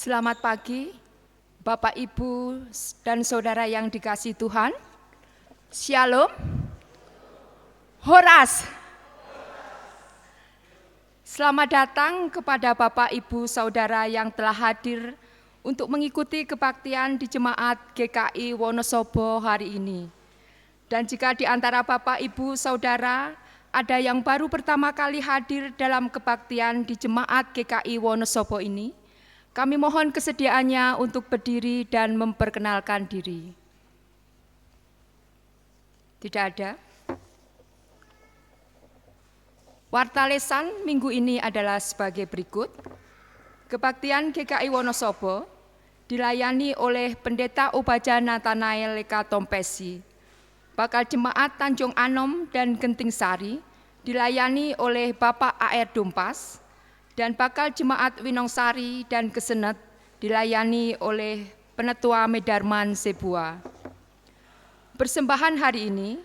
Selamat pagi, Bapak, Ibu, dan Saudara yang dikasihi Tuhan. Shalom. Horas. Selamat datang kepada Bapak, Ibu, Saudara yang telah hadir untuk mengikuti kebaktian di Jemaat GKI Wonosobo hari ini. Dan jika di antara Bapak, Ibu, Saudara ada yang baru pertama kali hadir dalam kebaktian di Jemaat GKI Wonosobo ini, kami mohon kesediaannya untuk berdiri dan memperkenalkan diri. Tidak ada. Warta lesan minggu ini adalah sebagai berikut. Kebaktian GKI Wonosobo dilayani oleh Pendeta Obaja Nathanael Eka Tompesi. Bakal Jemaat Tanjung Anom dan Genting Sari dilayani oleh Bapak A.R. Dumpas. Dan bakal Jemaat Winongsari dan Kesenet dilayani oleh Penetua Medarman Sebua. Persembahan hari ini,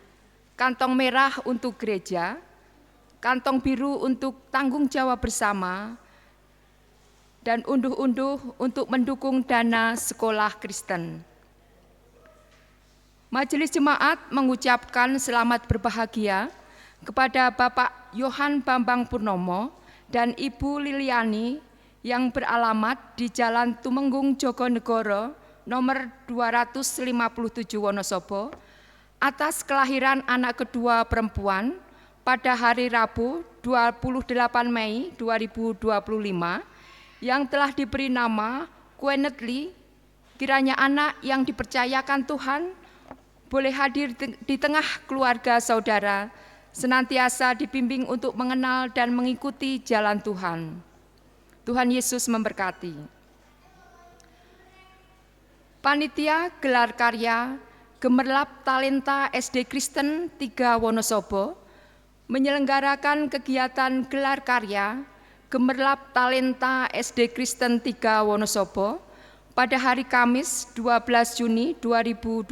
kantong merah untuk gereja, kantong biru untuk tanggung jawab bersama, dan unduh-unduh untuk mendukung dana sekolah Kristen. Majelis Jemaat mengucapkan selamat berbahagia kepada Bapak Yohan Bambang Purnomo dan Ibu Liliani yang beralamat di Jalan Tumenggung Jogonegoro nomor 257 Wonosobo atas kelahiran anak kedua perempuan pada hari Rabu 28 Mei 2025 yang telah diberi nama Quenetly. Kiranya anak yang dipercayakan Tuhan boleh hadir di tengah keluarga saudara, senantiasa dibimbing untuk mengenal dan mengikuti jalan Tuhan. Tuhan Yesus memberkati. Panitia Gelar Karya Gemerlap Talenta SD Kristen 3 Wonosobo menyelenggarakan kegiatan Gelar Karya Gemerlap Talenta SD Kristen 3 Wonosobo pada hari Kamis 12 Juni 2025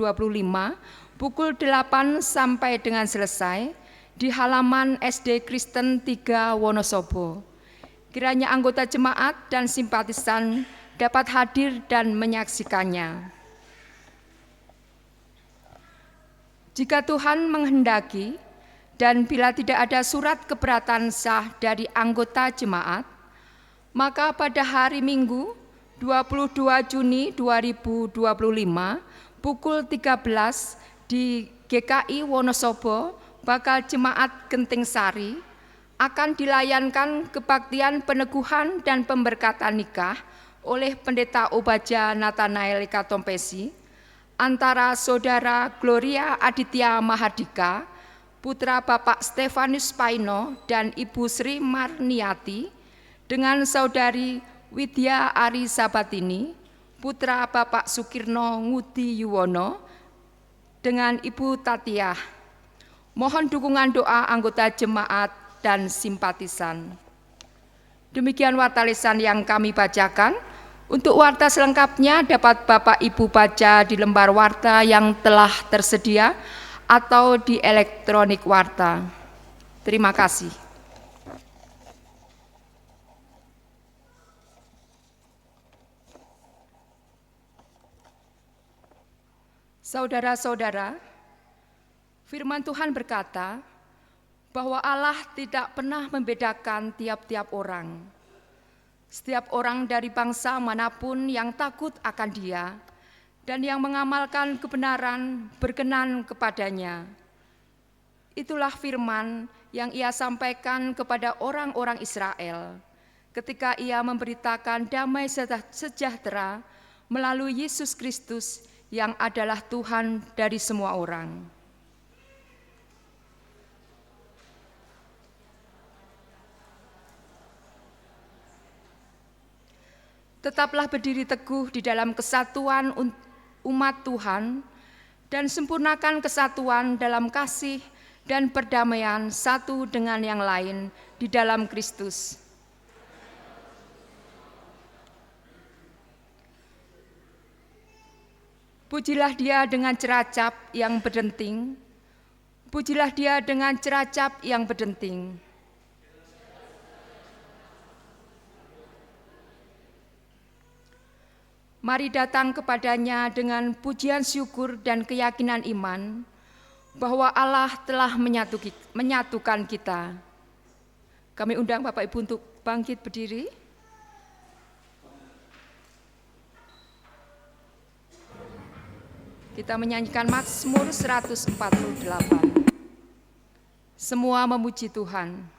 pukul 8 sampai dengan selesai di halaman SD Kristen 3 Wonosobo. Kiranya anggota jemaat dan simpatisan dapat hadir dan menyaksikannya. Jika Tuhan menghendaki dan bila tidak ada surat keberatan sah dari anggota jemaat, maka pada hari Minggu 22 Juni 2025 pukul 13 di GKI Wonosobo bakal Jemaat Genting Sari akan dilayankan kebaktian peneguhan dan pemberkatan nikah oleh Pendeta Obaja Nathanael Eka Tompesi antara Saudara Gloria Aditya Mahardika, putra Bapak Stefanus Paino dan Ibu Sri Marniati, dengan Saudari Widya Ari Sabatini, putra Bapak Sukirno Ngudi Yuwono, dengan Ibu Tatiah. Mohon dukungan doa anggota jemaat dan simpatisan. Demikian warta lisan yang kami bacakan. Untuk warta selengkapnya dapat Bapak Ibu baca di lembar warta yang telah tersedia atau di elektronik warta. Terima kasih. Saudara-saudara, firman Tuhan berkata bahwa Allah tidak pernah membedakan tiap-tiap orang. Setiap orang dari bangsa manapun yang takut akan Dia dan yang mengamalkan kebenaran berkenan kepadanya. Itulah firman yang Ia sampaikan kepada orang-orang Israel ketika Ia memberitakan damai sejahtera melalui Yesus Kristus yang adalah Tuhan dari semua orang. Tetaplah berdiri teguh di dalam kesatuan umat Tuhan dan sempurnakan kesatuan dalam kasih dan perdamaian satu dengan yang lain di dalam Kristus. Pujilah Dia dengan ceracap yang berdenting, pujilah Dia dengan ceracap yang berdenting. Mari datang kepadanya dengan pujian syukur dan keyakinan iman bahwa Allah telah menyatukan kita. Kami undang Bapak Ibu untuk bangkit berdiri. Kita menyanyikan Mazmur 148. Semua memuji Tuhan.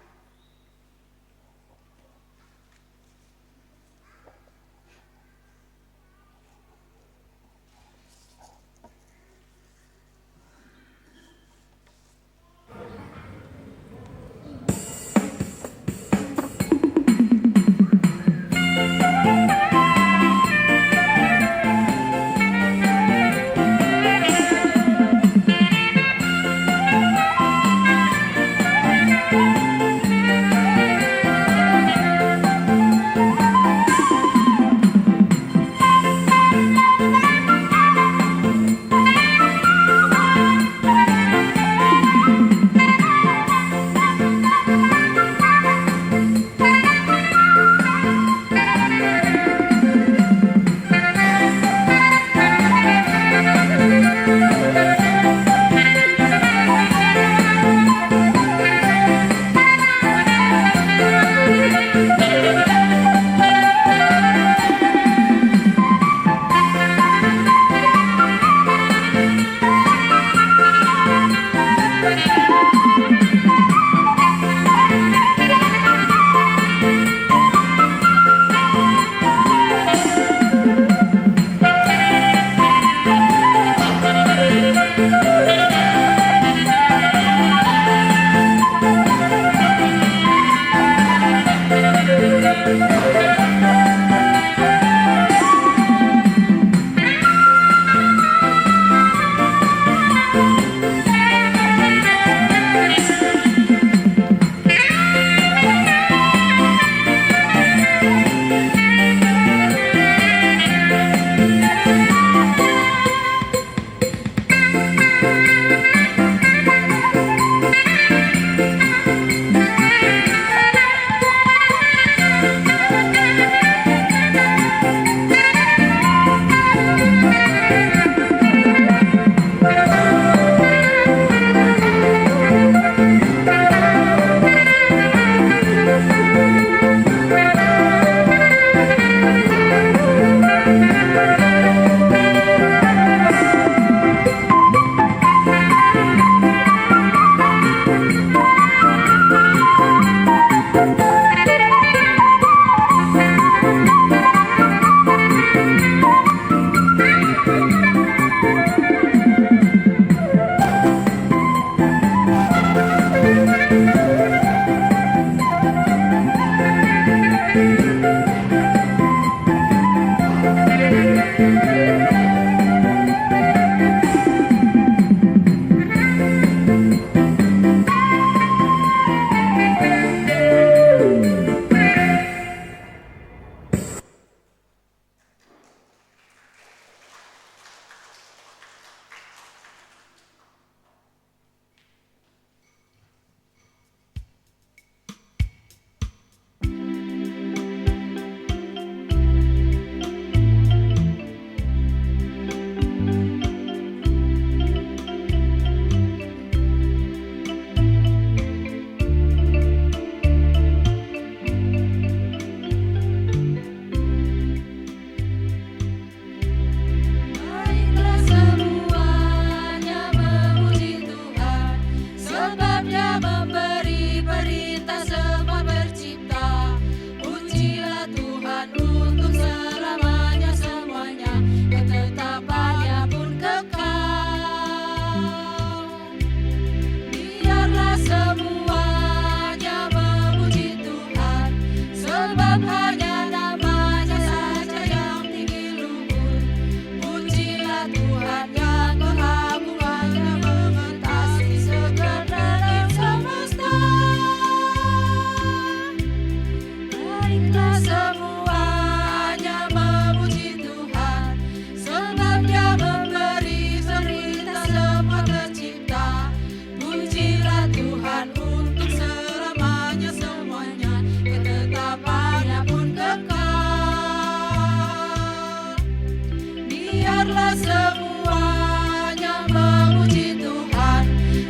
semuanya memuji Tuhan,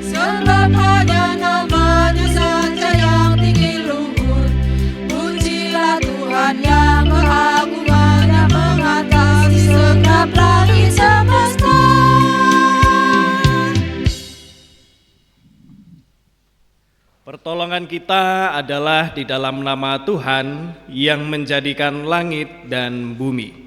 sebab hanya nama-Nya saja yang tinggi luhur. Pujilah Tuhan yang keagungannya mengatasi segenap langit semesta. Pertolongan kita adalah di dalam nama Tuhan yang menjadikan langit dan bumi.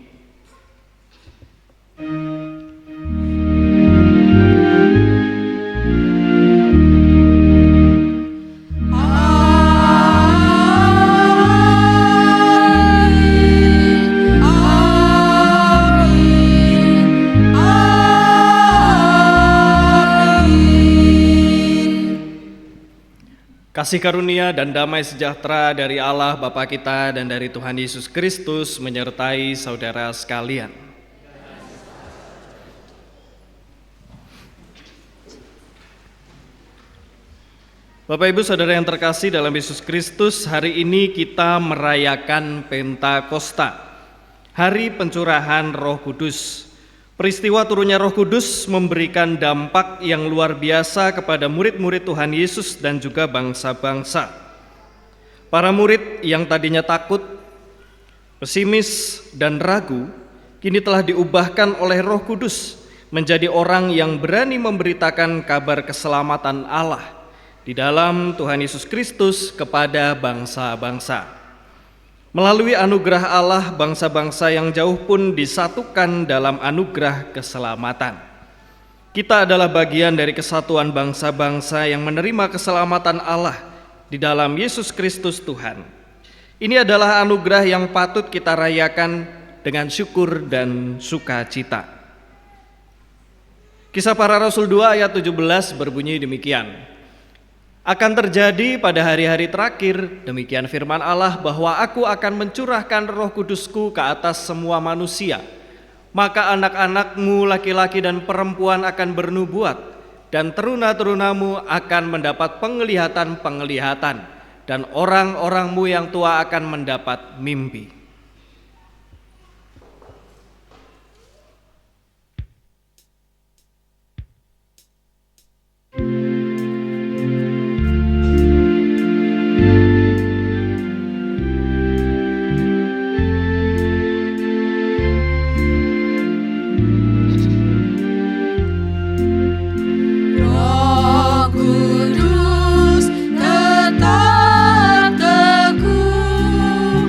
Kasih karunia dan damai sejahtera dari Allah Bapa kita dan dari Tuhan Yesus Kristus menyertai saudara sekalian. Bapak Ibu Saudara yang terkasih dalam Yesus Kristus, hari ini kita merayakan Pentakosta, hari pencurahan Roh Kudus. Peristiwa turunnya Roh Kudus memberikan dampak yang luar biasa kepada murid-murid Tuhan Yesus dan juga bangsa-bangsa. Para murid yang tadinya takut, pesimis, dan ragu, kini telah diubahkan oleh Roh Kudus menjadi orang yang berani memberitakan kabar keselamatan Allah di dalam Tuhan Yesus Kristus kepada bangsa-bangsa. Melalui anugerah Allah, bangsa-bangsa yang jauh pun disatukan dalam anugerah keselamatan. Kita adalah bagian dari kesatuan bangsa-bangsa yang menerima keselamatan Allah di dalam Yesus Kristus Tuhan. Ini adalah anugerah yang patut kita rayakan dengan syukur dan sukacita. Kisah Para Rasul 2 ayat 17 berbunyi demikian. Akan terjadi pada hari-hari terakhir, demikian firman Allah, bahwa aku akan mencurahkan Roh Kudusku ke atas semua manusia. Maka anak-anakmu laki-laki dan perempuan akan bernubuat, dan teruna-terunamu akan mendapat penglihatan-penglihatan, dan orang-orangmu yang tua akan mendapat mimpi. Roh Kudus tetap teguh.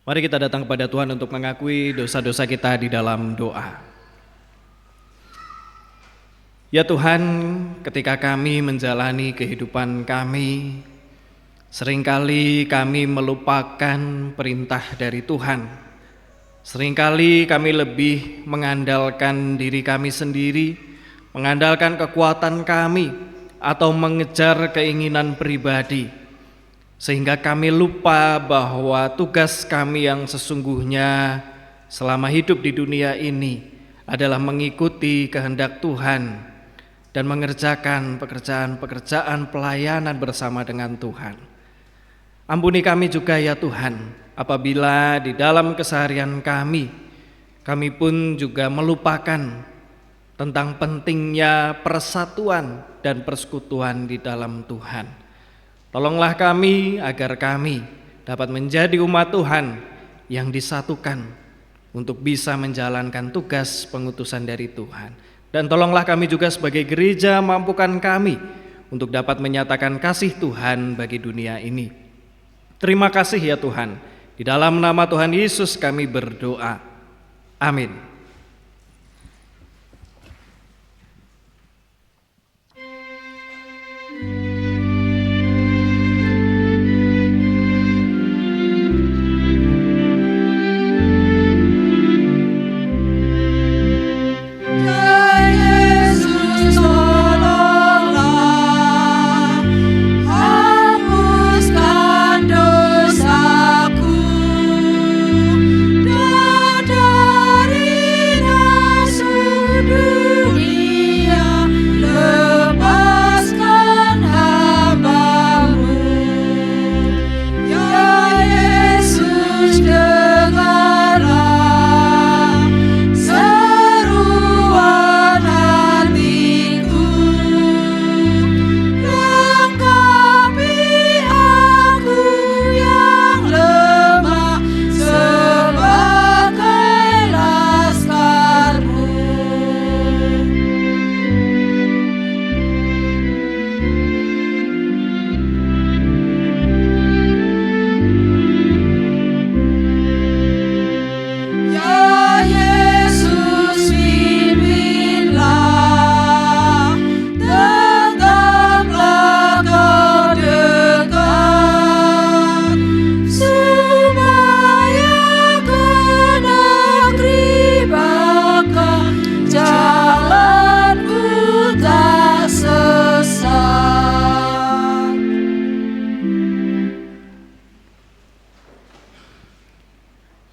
Mari kita datang kepada Tuhan untuk mengakui dosa-dosa kita di dalam doa. Ya Tuhan, ketika kami menjalani kehidupan kami, seringkali kami melupakan perintah dari Tuhan. Seringkali kami lebih mengandalkan diri kami sendiri, mengandalkan kekuatan kami, atau mengejar keinginan pribadi. Sehingga kami lupa bahwa tugas kami yang sesungguhnya selama hidup di dunia ini adalah mengikuti kehendak Tuhan dan mengerjakan pekerjaan-pekerjaan pelayanan bersama dengan Tuhan. Ampuni kami juga ya Tuhan, apabila di dalam keseharian kami pun juga melupakan tentang pentingnya persatuan dan persekutuan di dalam Tuhan. Tolonglah kami agar kami dapat menjadi umat Tuhan yang disatukan untuk bisa menjalankan tugas pengutusan dari Tuhan. Dan tolonglah kami juga sebagai gereja, mampukan kami untuk dapat menyatakan kasih Tuhan bagi dunia ini. Terima kasih ya Tuhan. Di dalam nama Tuhan Yesus kami berdoa. Amin.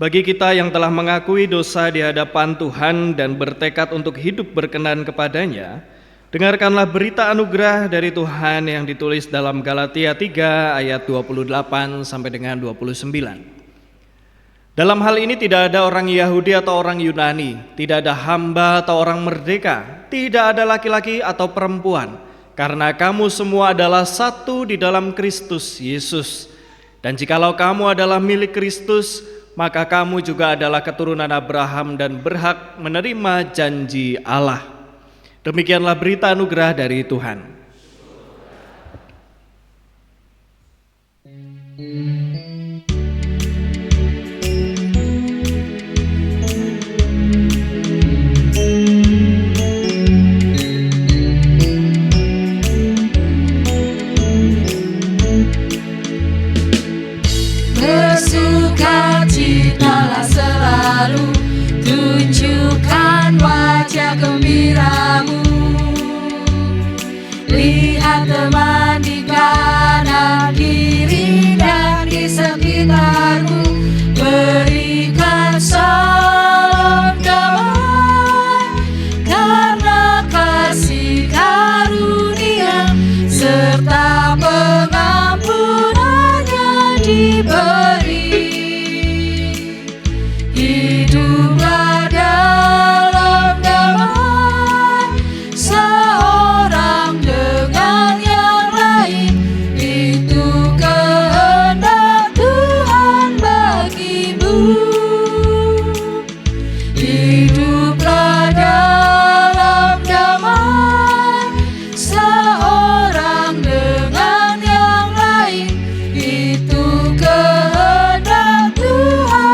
Bagi kita yang telah mengakui dosa di hadapan Tuhan dan bertekad untuk hidup berkenan kepadanya, dengarkanlah berita anugerah dari Tuhan yang ditulis dalam Galatia 3 ayat 28 sampai dengan 29. Dalam hal ini tidak ada orang Yahudi atau orang Yunani, tidak ada hamba atau orang merdeka, tidak ada laki-laki atau perempuan, karena kamu semua adalah satu di dalam Kristus Yesus. Dan jikalau kamu adalah milik Kristus, maka kamu juga adalah keturunan Abraham dan berhak menerima janji Allah. Demikianlah berita anugerah dari Tuhan. Bersukacitalah selalu, tunjukkan wajah gembiramu. Lihat teman di kanan kiri dan di sekitarmu, berikan salam damai, karena kasih karunia serta pengampunannya diberi. Hiduplah dalam damai, seorang dengan yang lain, itu kehendak Tuhan bagimu. Hiduplah dalam damai, seorang dengan yang lain, itu kehendak Tuhan.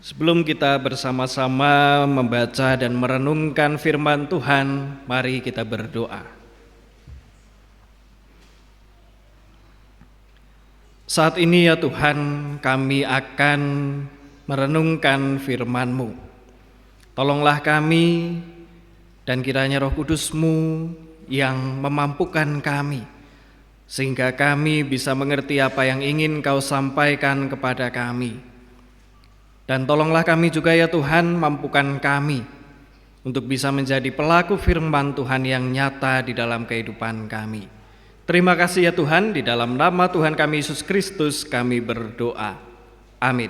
Sebelum kita bersama-sama membaca dan merenungkan firman Tuhan, mari kita berdoa. Saat ini ya Tuhan, kami akan merenungkan firman-Mu. Tolonglah kami dan kiranya Roh Kudus-Mu yang memampukan kami, sehingga kami bisa mengerti apa yang ingin Kau sampaikan kepada kami. Dan tolonglah kami juga ya Tuhan, mampukan kami untuk bisa menjadi pelaku firman Tuhan yang nyata di dalam kehidupan kami. Terima kasih ya Tuhan, di dalam nama Tuhan kami Yesus Kristus kami berdoa. Amin.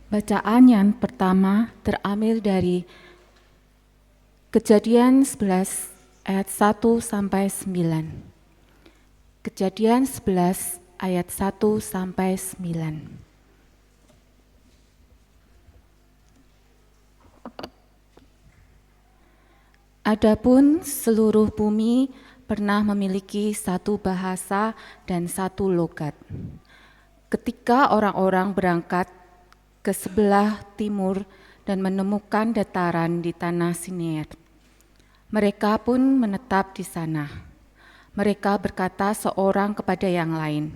Bacaan yang pertama terambil dari Kejadian 11 ayat 1 sampai 9. Kejadian 11 ayat 1 sampai 9. Adapun seluruh bumi pernah memiliki satu bahasa dan satu logat. Ketika orang-orang berangkat ke sebelah timur dan menemukan dataran di tanah Sinear, mereka pun menetap di sana. Mereka berkata seorang kepada yang lain,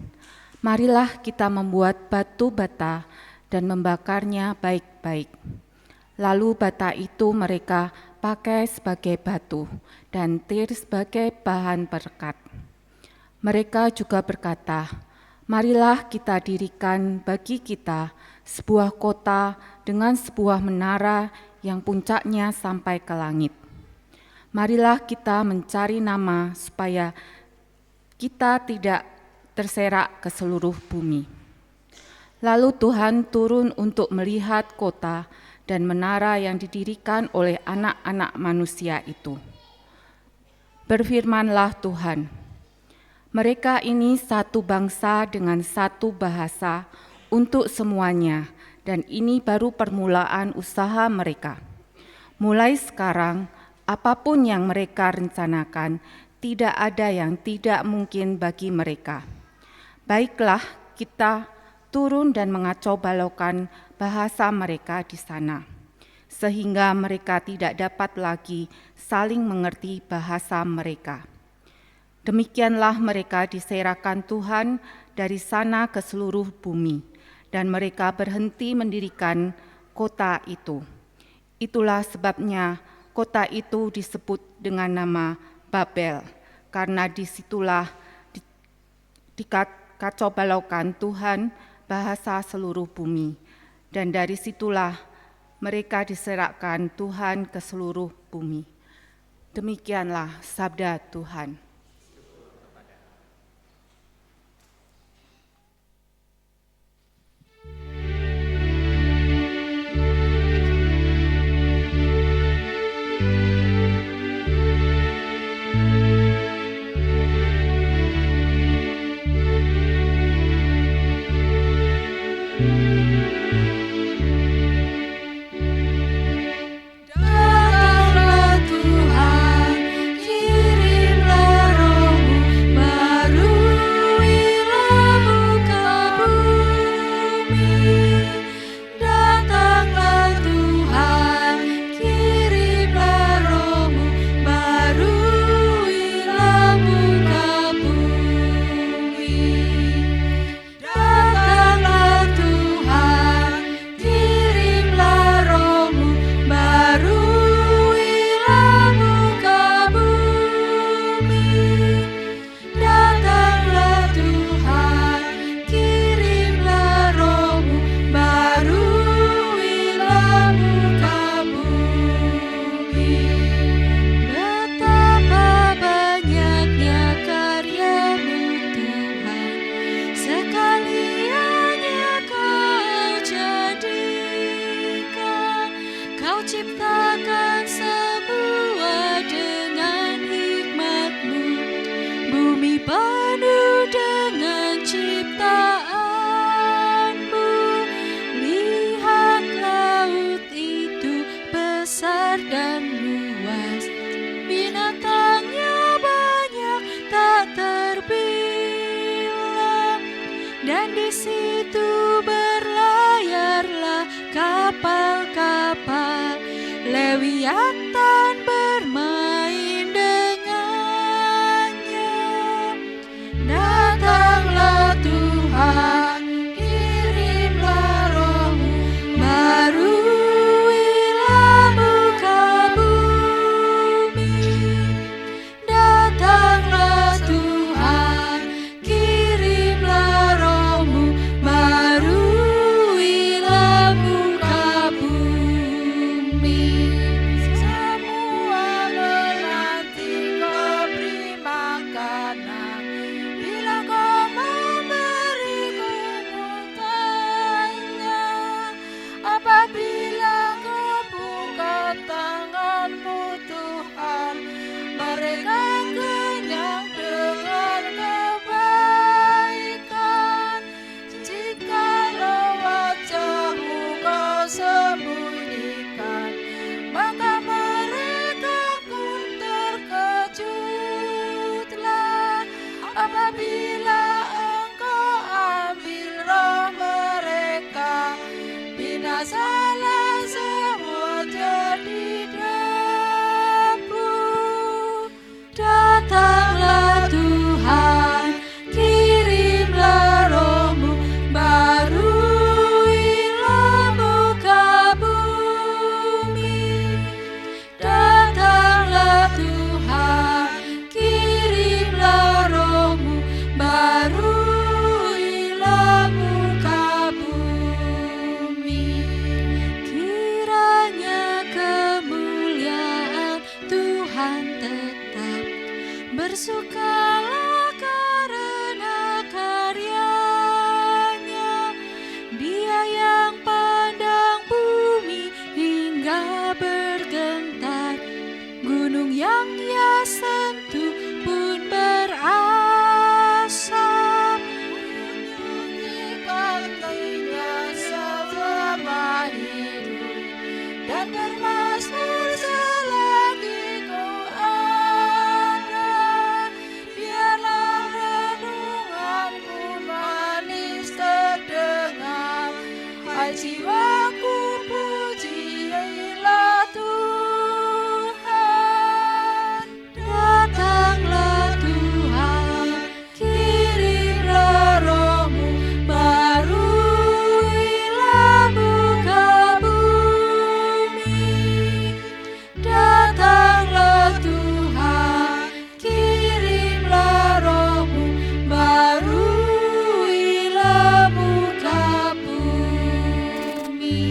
"Marilah kita membuat batu bata dan membakarnya baik-baik." Lalu bata itu mereka pakai sebagai batu dan tir sebagai bahan perekat. Mereka juga berkata, "Marilah kita dirikan bagi kita sebuah kota dengan sebuah menara yang puncaknya sampai ke langit. Marilah kita mencari nama supaya kita tidak terserak ke seluruh bumi." Lalu Tuhan turun untuk melihat kota dan menara yang didirikan oleh anak-anak manusia itu. Berfirmanlah Tuhan, "Mereka ini satu bangsa dengan satu bahasa untuk semuanya, dan ini baru permulaan usaha mereka. Mulai sekarang, apapun yang mereka rencanakan, tidak ada yang tidak mungkin bagi mereka. Baiklah, kita turun dan mengacau balaukan bahasa mereka di sana, sehingga mereka tidak dapat lagi saling mengerti bahasa mereka." Demikianlah mereka diserahkan Tuhan dari sana ke seluruh bumi, dan mereka berhenti mendirikan kota itu. Itulah sebabnya kota itu disebut dengan nama Babel, karena disitulah dikacau balaukan Tuhan bahasa seluruh bumi, dan dari situlah mereka diserahkan Tuhan ke seluruh bumi. Demikianlah sabda Tuhan. Datanglah Tuhan, kirimlah Roh-Mu, baruilah muka bumi. Datanglah Tuhan, kirimlah Roh-Mu, baruilah muka bumi. Datanglah Tuhan, kirimlah Roh-Mu, baruilah muka bumi. Datanglah Tuhan, kirimlah Roh-Mu, baruilah muka bumi. Betapa banyaknya karya-Mu Tuhan, sekaliannya Kau jadikan. Kau ciptakan semua dengan hikmat-Mu, bumi penuh dengan ciptaan-Mu. Lihat laut itu besar dan luas, binatangnya banyak tak terbilang, dan di situ kelihatan bermain dengannya. Datanglah Tuhan, kirimlah Roh-Mu, baruilah muka bumi. Datanglah Tuhan, kirimlah Roh-Mu, baruilah muka bumi. Semua menanti Kau beri makanan, bila Kau memberiku muntahnya. Apabila Kau buka tangan-Mu Tuhan, mereka kenyang dengan kebaikan. Jikalau wajah-Mu Kau sembunyikan, maka mereka pun terkejutlah. Apabila Engkau ambil roh mereka, binasalah semua jadi debu. Datanglah Tuhan, kirimlah Roh-Mu, baruilah muka bumi. Datanglah Tuhan, kirimlah Roh-Mu, baruilah muka bumi. Kiranya kemuliaan Tuhan tetap, bersukalah karena karyanya. Dia yang pandang bumi hingga bergetar, gunung yang Ia sentuh pun berasap. Menyanyikan Dia selama hidup, dan bermazmur selagi Kau ada. Biarlah renunganku manis terdengar, hai jiwaku pujilah Tuhan. Datanglah Tuhan, kirimlah Roh-Mu, baruilah muka bumi. Datanglah Tuhan, kirimlah Roh-Mu, baruilah muka bumi.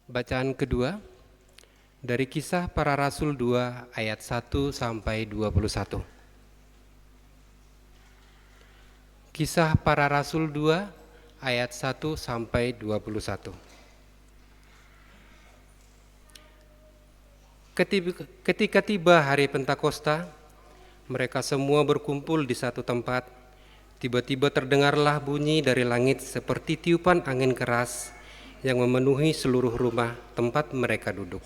Bacaan kedua dari Kisah Para Rasul 2 ayat 1 sampai 21. Kisah Para Rasul 2 ayat 1 sampai 21. Ketika tiba hari Pentakosta, mereka semua berkumpul di satu tempat. Tiba-tiba terdengarlah bunyi dari langit seperti tiupan angin keras yang memenuhi seluruh rumah tempat mereka duduk.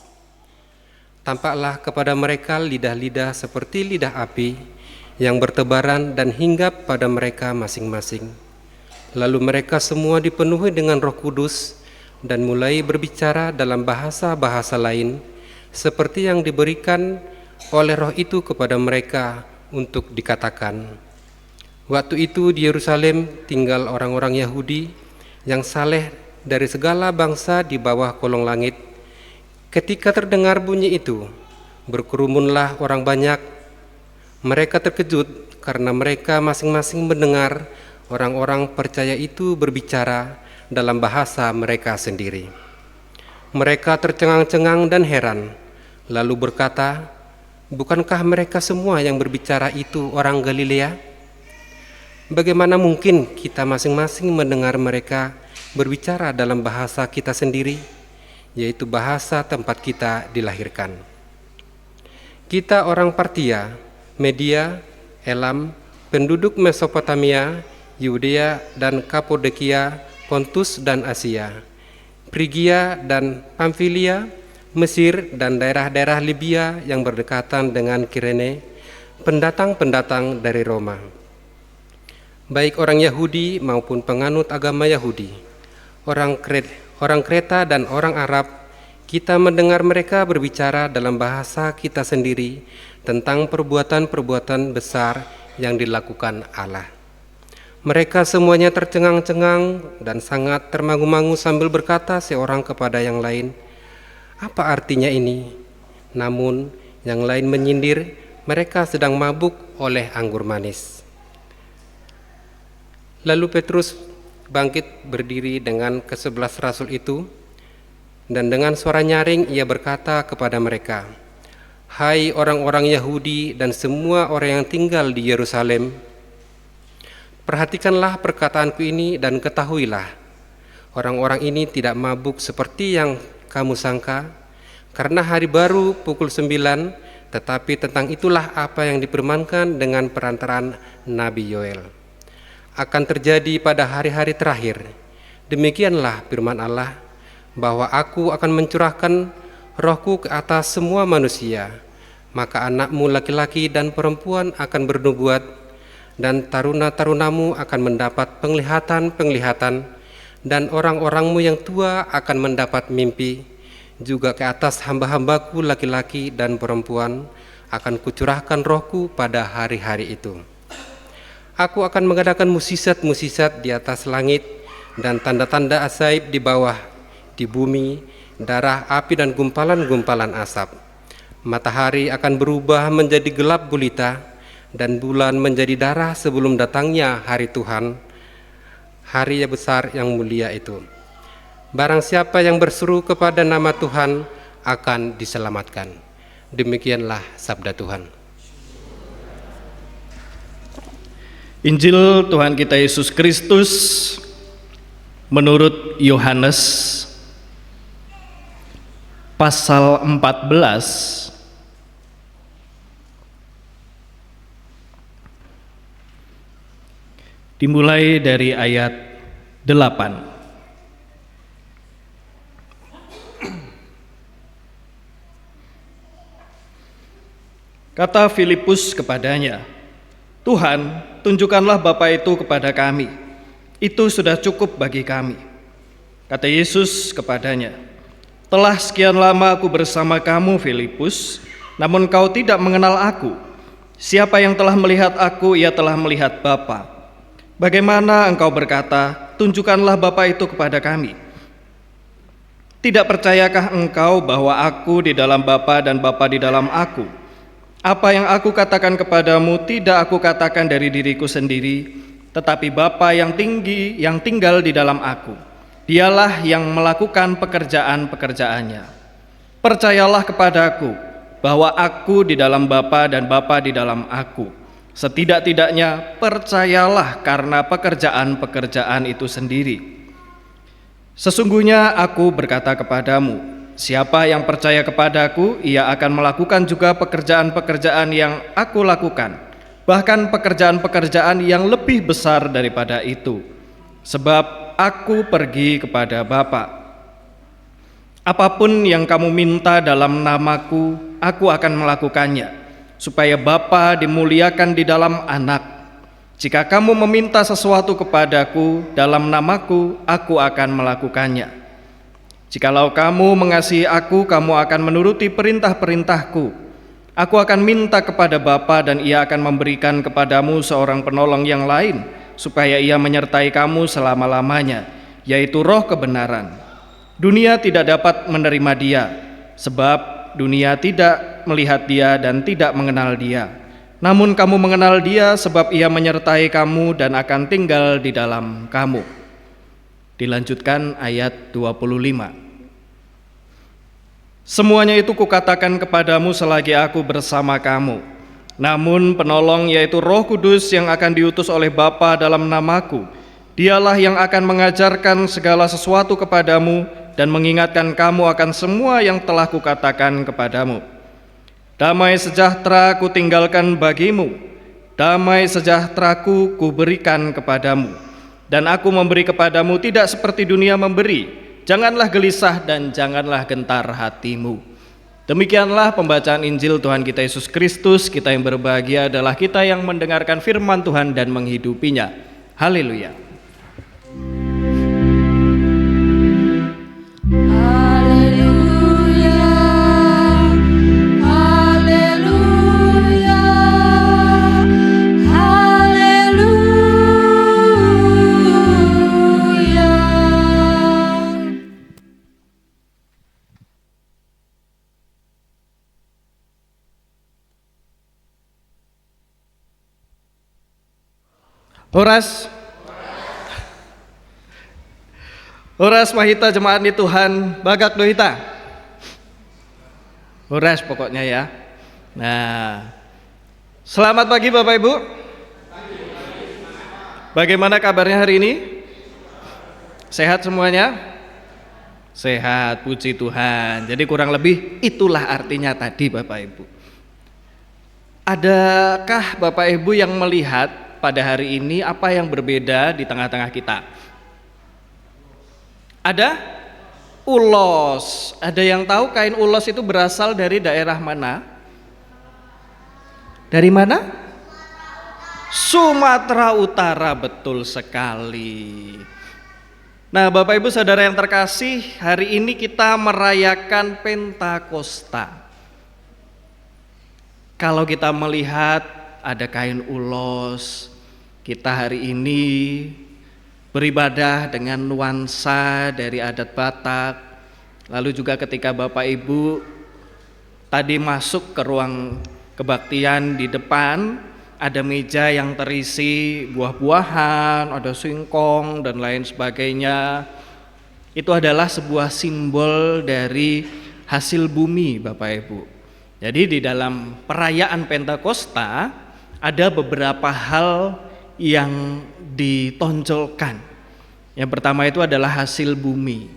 Tampaklah kepada mereka lidah-lidah seperti lidah api yang bertebaran dan hinggap pada mereka masing-masing. Lalu mereka semua dipenuhi dengan Roh Kudus dan mulai berbicara dalam bahasa-bahasa lain seperti yang diberikan oleh Roh itu kepada mereka untuk dikatakan. Waktu itu di Yerusalem tinggal orang-orang Yahudi yang saleh dari segala bangsa di bawah kolong langit. Ketika terdengar bunyi itu, berkerumunlah orang banyak. Mereka terkejut karena mereka masing-masing mendengar orang-orang percaya itu berbicara dalam bahasa mereka sendiri. Mereka tercengang-cengang dan heran, lalu berkata, "Bukankah mereka semua yang berbicara itu orang Galilea? Bagaimana mungkin kita masing-masing mendengar mereka berbicara dalam bahasa kita sendiri, yaitu bahasa tempat kita dilahirkan?" Kita orang Partia, Media, Elam, penduduk Mesopotamia, Yudea dan Kapodokia, Pontus dan Asia, Frigia dan Pamfilia, Mesir dan daerah-daerah Libya yang berdekatan dengan Kirene, pendatang-pendatang dari Roma. baik orang Yahudi maupun penganut agama Yahudi, orang Kreta dan orang Arab. Kita mendengar mereka berbicara dalam bahasa kita sendiri tentang perbuatan-perbuatan besar yang dilakukan Allah. Mereka semuanya tercengang-cengang dan sangat termangu-mangu sambil berkata seorang kepada yang lain, "Apa artinya ini?" Namun yang lain menyindir, mereka sedang mabuk oleh anggur manis. Lalu Petrus bangkit berdiri dengan ke-11 rasul itu, dan dengan suara nyaring ia berkata kepada mereka, "Hai orang-orang Yahudi dan semua orang yang tinggal di Yerusalem, perhatikanlah perkataanku ini dan ketahuilah, orang-orang ini tidak mabuk seperti yang kamu sangka, karena hari baru pukul 9, tetapi tentang itulah apa yang difirmankan dengan perantaraan Nabi Yoel. Akan terjadi pada hari-hari terakhir, demikianlah firman Allah, bahwa aku akan mencurahkan rohku ke atas semua manusia, maka anakmu laki-laki dan perempuan akan bernubuat, dan taruna-tarunamu akan mendapat penglihatan-penglihatan, dan orang-orangmu yang tua akan mendapat mimpi. Juga ke atas hamba-hambaku laki-laki dan perempuan akan kucurahkan rohku pada hari-hari itu. Aku akan mengadakan musisat-musisat di atas langit dan tanda-tanda ajaib di bawah, di bumi, darah, api dan gumpalan-gumpalan asap. Matahari akan berubah menjadi gelap gulita dan bulan menjadi darah sebelum datangnya hari Tuhan, hari yang besar yang mulia itu. Barang siapa yang berseru kepada nama Tuhan akan diselamatkan." Demikianlah sabda Tuhan. Injil Tuhan kita Yesus Kristus menurut Yohanes pasal 14 dimulai dari ayat 8. Kata Filipus kepadanya, "Tuhan, tunjukkanlah Bapa itu kepada kami. Itu sudah cukup bagi kami." Kata Yesus kepadanya, "Telah sekian lama aku bersama kamu, Filipus, namun kau tidak mengenal aku. Siapa yang telah melihat aku, ia telah melihat Bapa. Bagaimana engkau berkata, 'Tunjukkanlah Bapa itu kepada kami'? Tidak percayakah engkau bahwa aku di dalam Bapa dan Bapa di dalam aku? Apa yang aku katakan kepadamu tidak aku katakan dari diriku sendiri, tetapi Bapa yang tinggal di dalam aku. Dialah yang melakukan pekerjaan-pekerjaannya. Percayalah kepadaku bahwa aku di dalam Bapa dan Bapa di dalam aku. Setidak-tidaknya percayalah karena pekerjaan-pekerjaan itu sendiri. Sesungguhnya aku berkata kepadamu, siapa yang percaya kepadaku, ia akan melakukan juga pekerjaan-pekerjaan yang aku lakukan, bahkan pekerjaan-pekerjaan yang lebih besar daripada itu, sebab aku pergi kepada Bapa. Apapun yang kamu minta dalam namaku, aku akan melakukannya, supaya Bapa dimuliakan di dalam Anak. Jika kamu meminta sesuatu kepadaku dalam namaku, aku akan melakukannya. Jikalau kamu mengasihi aku, kamu akan menuruti perintah-perintahku. Aku akan minta kepada Bapa dan ia akan memberikan kepadamu seorang penolong yang lain, supaya ia menyertai kamu selama-lamanya, yaitu Roh kebenaran. Dunia tidak dapat menerima dia, sebab dunia tidak melihat dia dan tidak mengenal dia. Namun kamu mengenal dia, sebab ia menyertai kamu dan akan tinggal di dalam kamu. Dilanjutkan ayat 25. Semuanya itu kukatakan kepadamu selagi aku bersama kamu. Namun penolong, yaitu Roh Kudus yang akan diutus oleh Bapa dalam namaku, dialah yang akan mengajarkan segala sesuatu kepadamu dan mengingatkan kamu akan semua yang telah kukatakan kepadamu. Damai sejahtera kutinggalkan bagimu, damai sejahteraku kuberikan kepadamu. Dan aku memberi kepadamu tidak seperti dunia memberi. Janganlah gelisah dan janganlah gentar hatimu. Demikianlah pembacaan Injil Tuhan kita Yesus Kristus. Kita yang berbahagia adalah kita yang mendengarkan firman Tuhan dan menghidupinya. Haleluya. Haleluya, haleluya, haleluya. Horas Mahita Jemaat Ni Tuhan Bagak Dohita. Horas pokoknya ya. Nah, selamat pagi Bapak Ibu. Bagaimana kabarnya hari ini? Sehat semuanya? Sehat, puji Tuhan. Jadi kurang lebih itulah artinya tadi Bapak Ibu. Adakah Bapak Ibu yang melihat pada hari ini apa yang berbeda di tengah-tengah kita? Ada ulos. Ada yang tahu kain ulos itu berasal dari daerah mana? Dari mana? Sumatera Utara, betul sekali. Nah, Bapak Ibu Saudara yang terkasih, hari ini kita merayakan Pentakosta. Kalau kita melihat ada kain ulos, kita hari ini beribadah dengan nuansa dari adat Batak. Lalu juga ketika Bapak Ibu tadi masuk ke ruang kebaktian, di depan ada meja yang terisi buah-buahan, ada singkong dan lain sebagainya. Itu adalah sebuah simbol dari hasil bumi Bapak Ibu. Jadi di dalam perayaan Pentakosta ada beberapa hal yang ditonjolkan. Yang pertama itu adalah hasil bumi.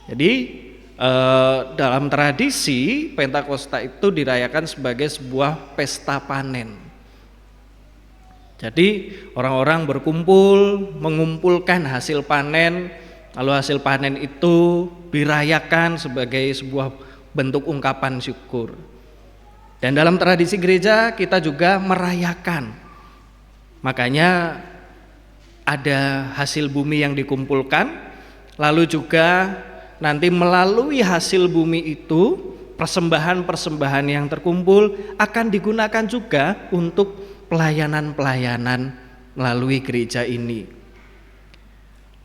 Jadi dalam tradisi Pentakosta itu dirayakan sebagai sebuah pesta panen. Jadi orang-orang berkumpul mengumpulkan hasil panen, lalu hasil panen itu dirayakan sebagai sebuah bentuk ungkapan syukur. Dan dalam tradisi gereja kita juga merayakan. Makanya ada hasil bumi yang dikumpulkan, lalu juga nanti melalui hasil bumi itu persembahan-persembahan yang terkumpul akan digunakan juga untuk pelayanan-pelayanan melalui gereja ini.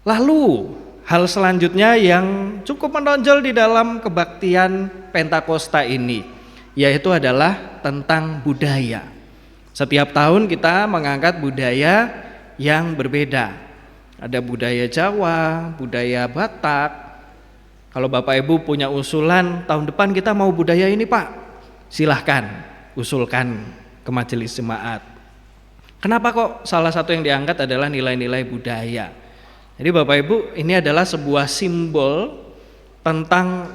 Lalu hal selanjutnya yang cukup menonjol di dalam kebaktian Pentakosta ini yaitu adalah tentang budaya. Setiap tahun kita mengangkat budaya yang berbeda. Ada budaya Jawa, budaya Batak. Kalau Bapak Ibu punya usulan tahun depan kita mau budaya ini Pak, silahkan usulkan ke majelis jemaat. Kenapa kok salah satu yang diangkat adalah nilai-nilai budaya? Jadi Bapak Ibu, ini adalah sebuah simbol tentang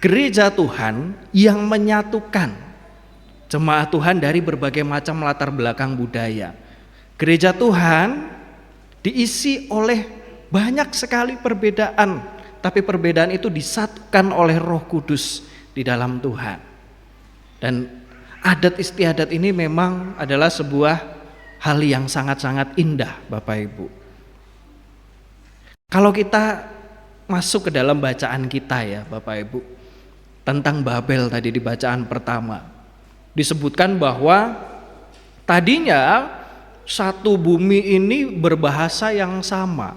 gereja Tuhan yang menyatukan jemaat Tuhan dari berbagai macam latar belakang budaya. Gereja Tuhan diisi oleh banyak sekali perbedaan, tapi perbedaan itu disatukan oleh Roh Kudus di dalam Tuhan. Dan adat istiadat ini memang adalah sebuah hal yang sangat-sangat indah Bapak Ibu. Kalau kita masuk ke dalam bacaan kita ya Bapak Ibu, tentang Babel tadi di bacaan pertama, disebutkan bahwa tadinya satu bumi ini berbahasa yang sama.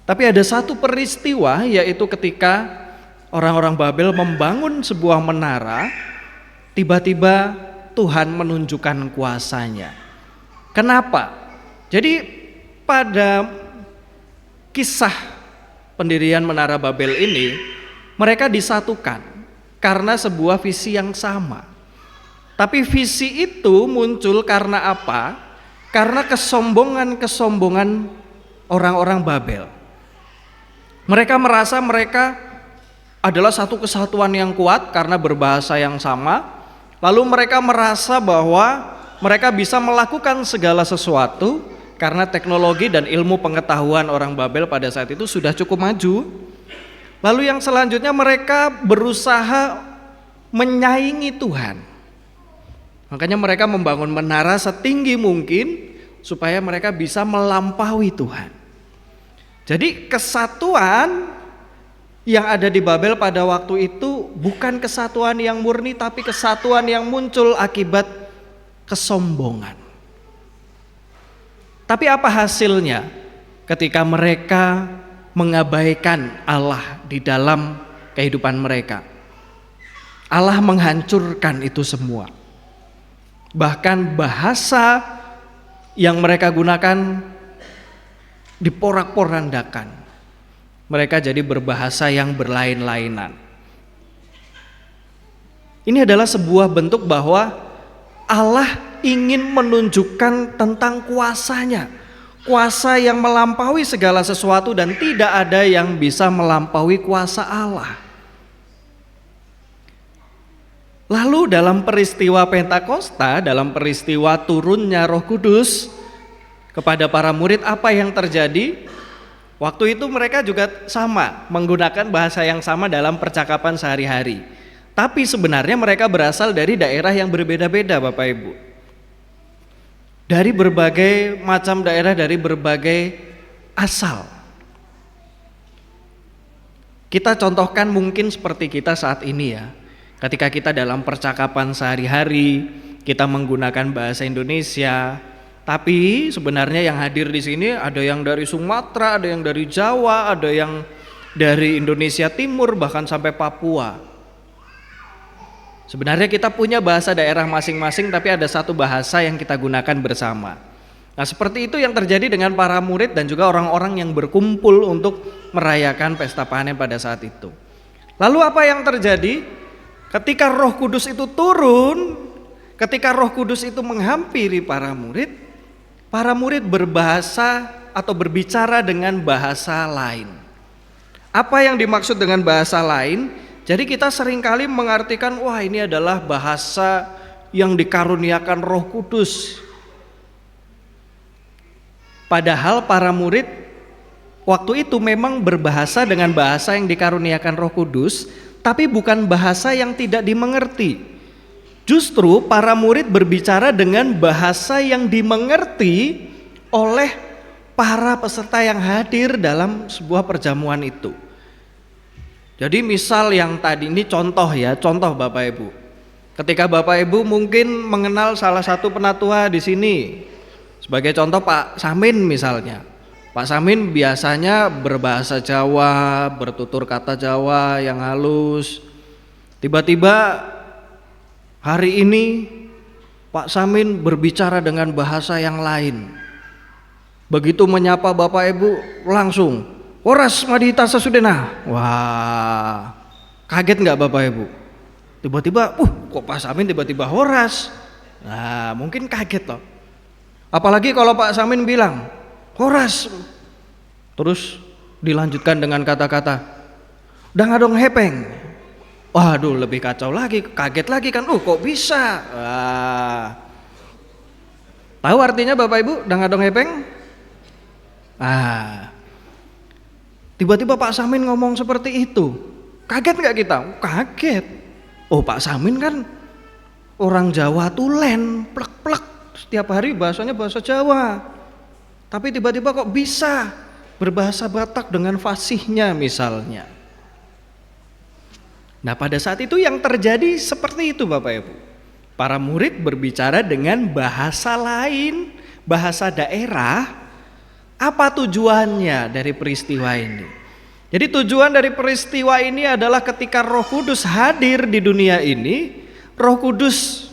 Tapi ada satu peristiwa, yaitu ketika orang-orang Babel membangun sebuah menara, tiba-tiba Tuhan menunjukkan kuasanya. Kenapa? Jadi pada kisah pendirian menara Babel ini, mereka disatukan karena sebuah visi yang sama. Tapi visi itu muncul karena apa? Karena kesombongan orang-orang Babel. Mereka merasa mereka adalah satu kesatuan yang kuat karena berbahasa yang sama. Lalu mereka merasa bahwa mereka bisa melakukan segala sesuatu karena teknologi dan ilmu pengetahuan orang Babel pada saat itu sudah cukup maju. Lalu yang selanjutnya mereka berusaha menyaingi Tuhan. Makanya mereka membangun menara setinggi mungkin supaya mereka bisa melampaui Tuhan. Jadi kesatuan yang ada di Babel pada waktu itu bukan kesatuan yang murni, tapi kesatuan yang muncul akibat kesombongan. Tapi apa hasilnya ketika mereka mengabaikan Allah di dalam kehidupan mereka? Allah menghancurkan itu semua. Bahkan bahasa yang mereka gunakan diporak-porandakan. Mereka jadi berbahasa yang berlain-lainan. Ini adalah sebuah bentuk bahwa Allah ingin menunjukkan tentang kuasanya. Kuasa yang melampaui segala sesuatu dan tidak ada yang bisa melampaui kuasa Allah. Lalu dalam peristiwa Pentakosta, dalam peristiwa turunnya Roh Kudus kepada para murid, apa yang terjadi? Waktu itu mereka juga sama, menggunakan bahasa yang sama dalam percakapan sehari-hari. Tapi sebenarnya mereka berasal dari daerah yang berbeda-beda, Bapak Ibu. Dari berbagai macam daerah, dari berbagai asal. Kita contohkan mungkin seperti kita saat ini ya. Ketika kita dalam percakapan sehari-hari, kita menggunakan bahasa Indonesia. Tapi sebenarnya yang hadir di sini ada yang dari Sumatera, ada yang dari Jawa, ada yang dari Indonesia Timur, bahkan sampai Papua. Sebenarnya kita punya bahasa daerah masing-masing, tapi ada satu bahasa yang kita gunakan bersama. Nah, seperti itu yang terjadi dengan para murid dan juga orang-orang yang berkumpul untuk merayakan pesta panen pada saat itu. Lalu apa yang terjadi? Ketika Roh Kudus itu turun, ketika Roh Kudus itu menghampiri para murid berbahasa atau berbicara dengan bahasa lain. Apa yang dimaksud dengan bahasa lain? Jadi kita seringkali mengartikan, wah ini adalah bahasa yang dikaruniakan Roh Kudus. Padahal para murid waktu itu memang berbahasa dengan bahasa yang dikaruniakan Roh Kudus, tapi bukan bahasa yang tidak dimengerti. Justru para murid berbicara dengan bahasa yang dimengerti oleh para peserta yang hadir dalam sebuah perjamuan itu. Jadi misal yang tadi ini contoh ya, contoh Bapak Ibu. Ketika Bapak Ibu mungkin mengenal salah satu penatua di sini. Sebagai contoh Pak Samin misalnya. Pak Samin biasanya berbahasa Jawa, bertutur kata Jawa yang halus. Tiba-tiba hari ini Pak Samin berbicara dengan bahasa yang lain. Begitu menyapa Bapak Ibu langsung, "Horas Madita Sasudena." Wah, kaget nggak Bapak Ibu? Tiba-tiba, kok Pak Samin tiba-tiba horas? Nah, mungkin kaget loh. Apalagi kalau Pak Samin bilang, "Horas." Terus dilanjutkan dengan kata-kata, "Dangadong hepeng." Waduh, lebih kacau lagi, kaget lagi kan, kok bisa? Tahu artinya Bapak Ibu, dangadong hepeng? Tiba-tiba Pak Samin ngomong seperti itu. Kaget nggak kita? Kaget. Pak Samin kan orang Jawa tulen, plek-plek, setiap hari bahasanya bahasa Jawa. Tapi tiba-tiba kok bisa berbahasa Batak dengan fasihnya misalnya. Nah, pada saat itu yang terjadi seperti itu Bapak Ibu. Para murid berbicara dengan bahasa lain, bahasa daerah. Apa tujuannya dari peristiwa ini? Jadi tujuan dari peristiwa ini adalah ketika Roh Kudus hadir di dunia ini, Roh Kudus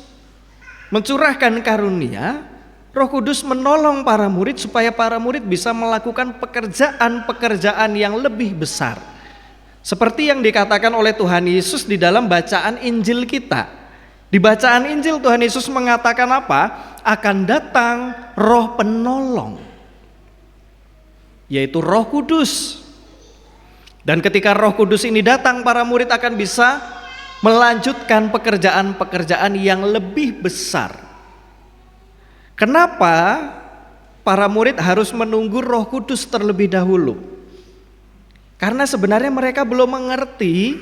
mencurahkan karunia, Roh Kudus menolong para murid supaya para murid bisa melakukan pekerjaan-pekerjaan yang lebih besar. Seperti yang dikatakan oleh Tuhan Yesus di dalam bacaan Injil kita. Di bacaan Injil Tuhan Yesus mengatakan apa? Akan datang Roh Penolong, yaitu Roh Kudus. Dan ketika Roh Kudus ini datang, para murid akan bisa melanjutkan pekerjaan-pekerjaan yang lebih besar. Kenapa para murid harus menunggu Roh Kudus terlebih dahulu? Karena sebenarnya mereka belum mengerti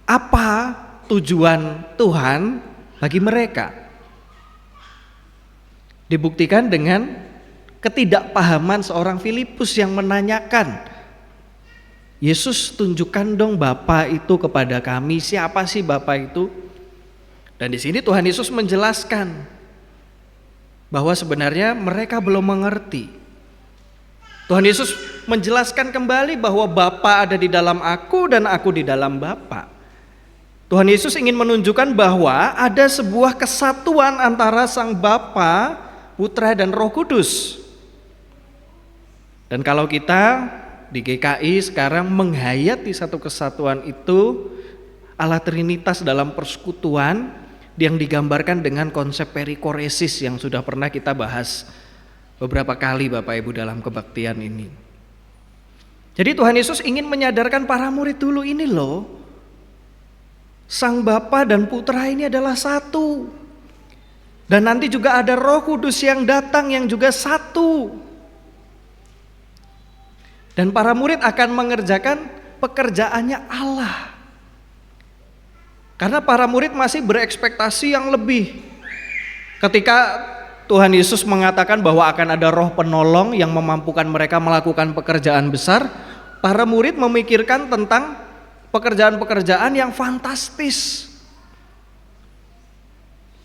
apa tujuan Tuhan bagi mereka. Dibuktikan dengan ketidakpahaman seorang Filipus yang menanyakan, Yesus tunjukkan dong Bapa itu kepada kami, siapa sih Bapa itu? Dan di sini Tuhan Yesus menjelaskan bahwa sebenarnya mereka belum mengerti. Tuhan Yesus menjelaskan kembali bahwa Bapa ada di dalam aku dan aku di dalam Bapa. Tuhan Yesus ingin menunjukkan bahwa ada sebuah kesatuan antara Sang Bapa, Putra dan Roh Kudus. Dan kalau kita di GKI sekarang menghayati satu kesatuan itu, Allah Trinitas dalam persekutuan yang digambarkan dengan konsep perikoresis yang sudah pernah kita bahas beberapa kali Bapak Ibu dalam kebaktian ini. Jadi Tuhan Yesus ingin menyadarkan para murid dulu, ini loh, Sang Bapa dan Putra ini adalah satu. Dan nanti juga ada Roh Kudus yang datang yang juga satu. Dan para murid akan mengerjakan pekerjaannya Allah. Karena para murid masih berekspektasi yang lebih. Ketika Tuhan Yesus mengatakan bahwa akan ada roh penolong yang memampukan mereka melakukan pekerjaan besar, para murid memikirkan tentang pekerjaan-pekerjaan yang fantastis.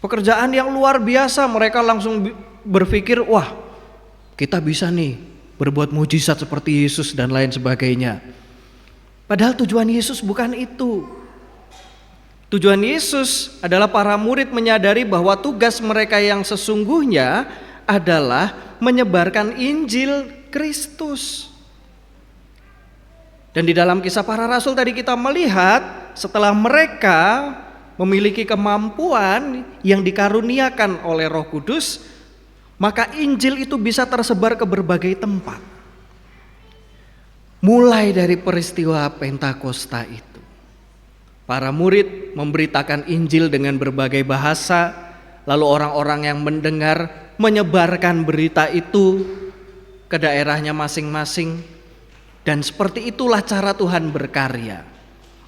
Pekerjaan yang luar biasa, mereka langsung berpikir, wah kita bisa nih berbuat mujizat seperti Yesus dan lain sebagainya. Padahal tujuan Yesus bukan itu. Tujuan Yesus adalah para murid menyadari bahwa tugas mereka yang sesungguhnya adalah menyebarkan Injil Kristus. Dan di dalam Kisah Para Rasul tadi kita melihat setelah mereka memiliki kemampuan yang dikaruniakan oleh Roh Kudus, maka Injil itu bisa tersebar ke berbagai tempat. Mulai dari peristiwa Pentakosta itu, para murid memberitakan Injil dengan berbagai bahasa, lalu orang-orang yang mendengar menyebarkan berita itu ke daerahnya masing-masing, dan seperti itulah cara Tuhan berkarya.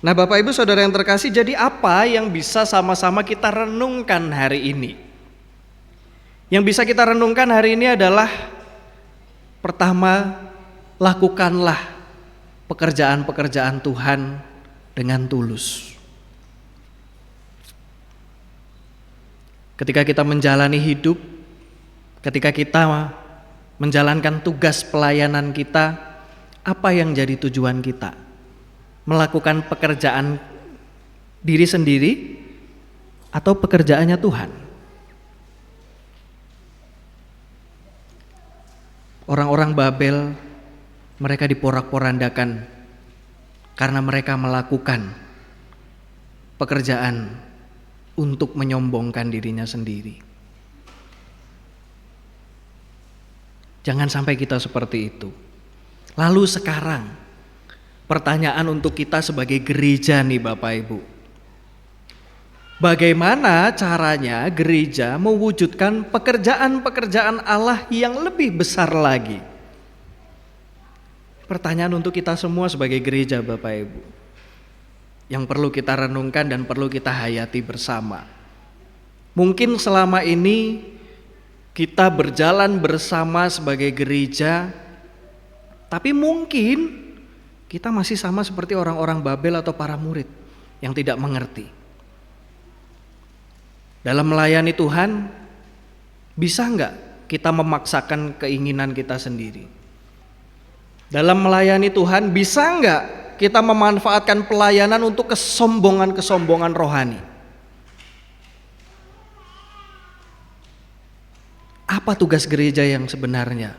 Nah Bapak Ibu Saudara yang terkasih, jadi apa yang bisa sama-sama kita renungkan hari ini? Yang bisa kita renungkan hari ini adalah, pertama, lakukanlah pekerjaan-pekerjaan Tuhan dengan tulus. Ketika kita menjalani hidup, ketika kita menjalankan tugas pelayanan kita, apa yang jadi tujuan kita? Melakukan pekerjaan diri sendiri atau pekerjaannya Tuhan? Orang-orang Babel, mereka diporak-porandakan karena mereka melakukan pekerjaan untuk menyombongkan dirinya sendiri. Jangan sampai kita seperti itu. Lalu sekarang, pertanyaan untuk kita sebagai gereja nih Bapak Ibu. Bagaimana caranya gereja mewujudkan pekerjaan-pekerjaan Allah yang lebih besar lagi? Pertanyaan untuk kita semua sebagai gereja Bapak Ibu, yang perlu kita renungkan dan perlu kita hayati bersama. Mungkin selama ini kita berjalan bersama sebagai gereja, tapi mungkin kita masih sama seperti orang-orang Babel atau para murid yang tidak mengerti. Dalam melayani Tuhan, bisa enggak kita memaksakan keinginan kita sendiri? Dalam melayani Tuhan, bisa enggak kita memanfaatkan pelayanan untuk kesombongan-kesombongan rohani? Apa tugas gereja yang sebenarnya?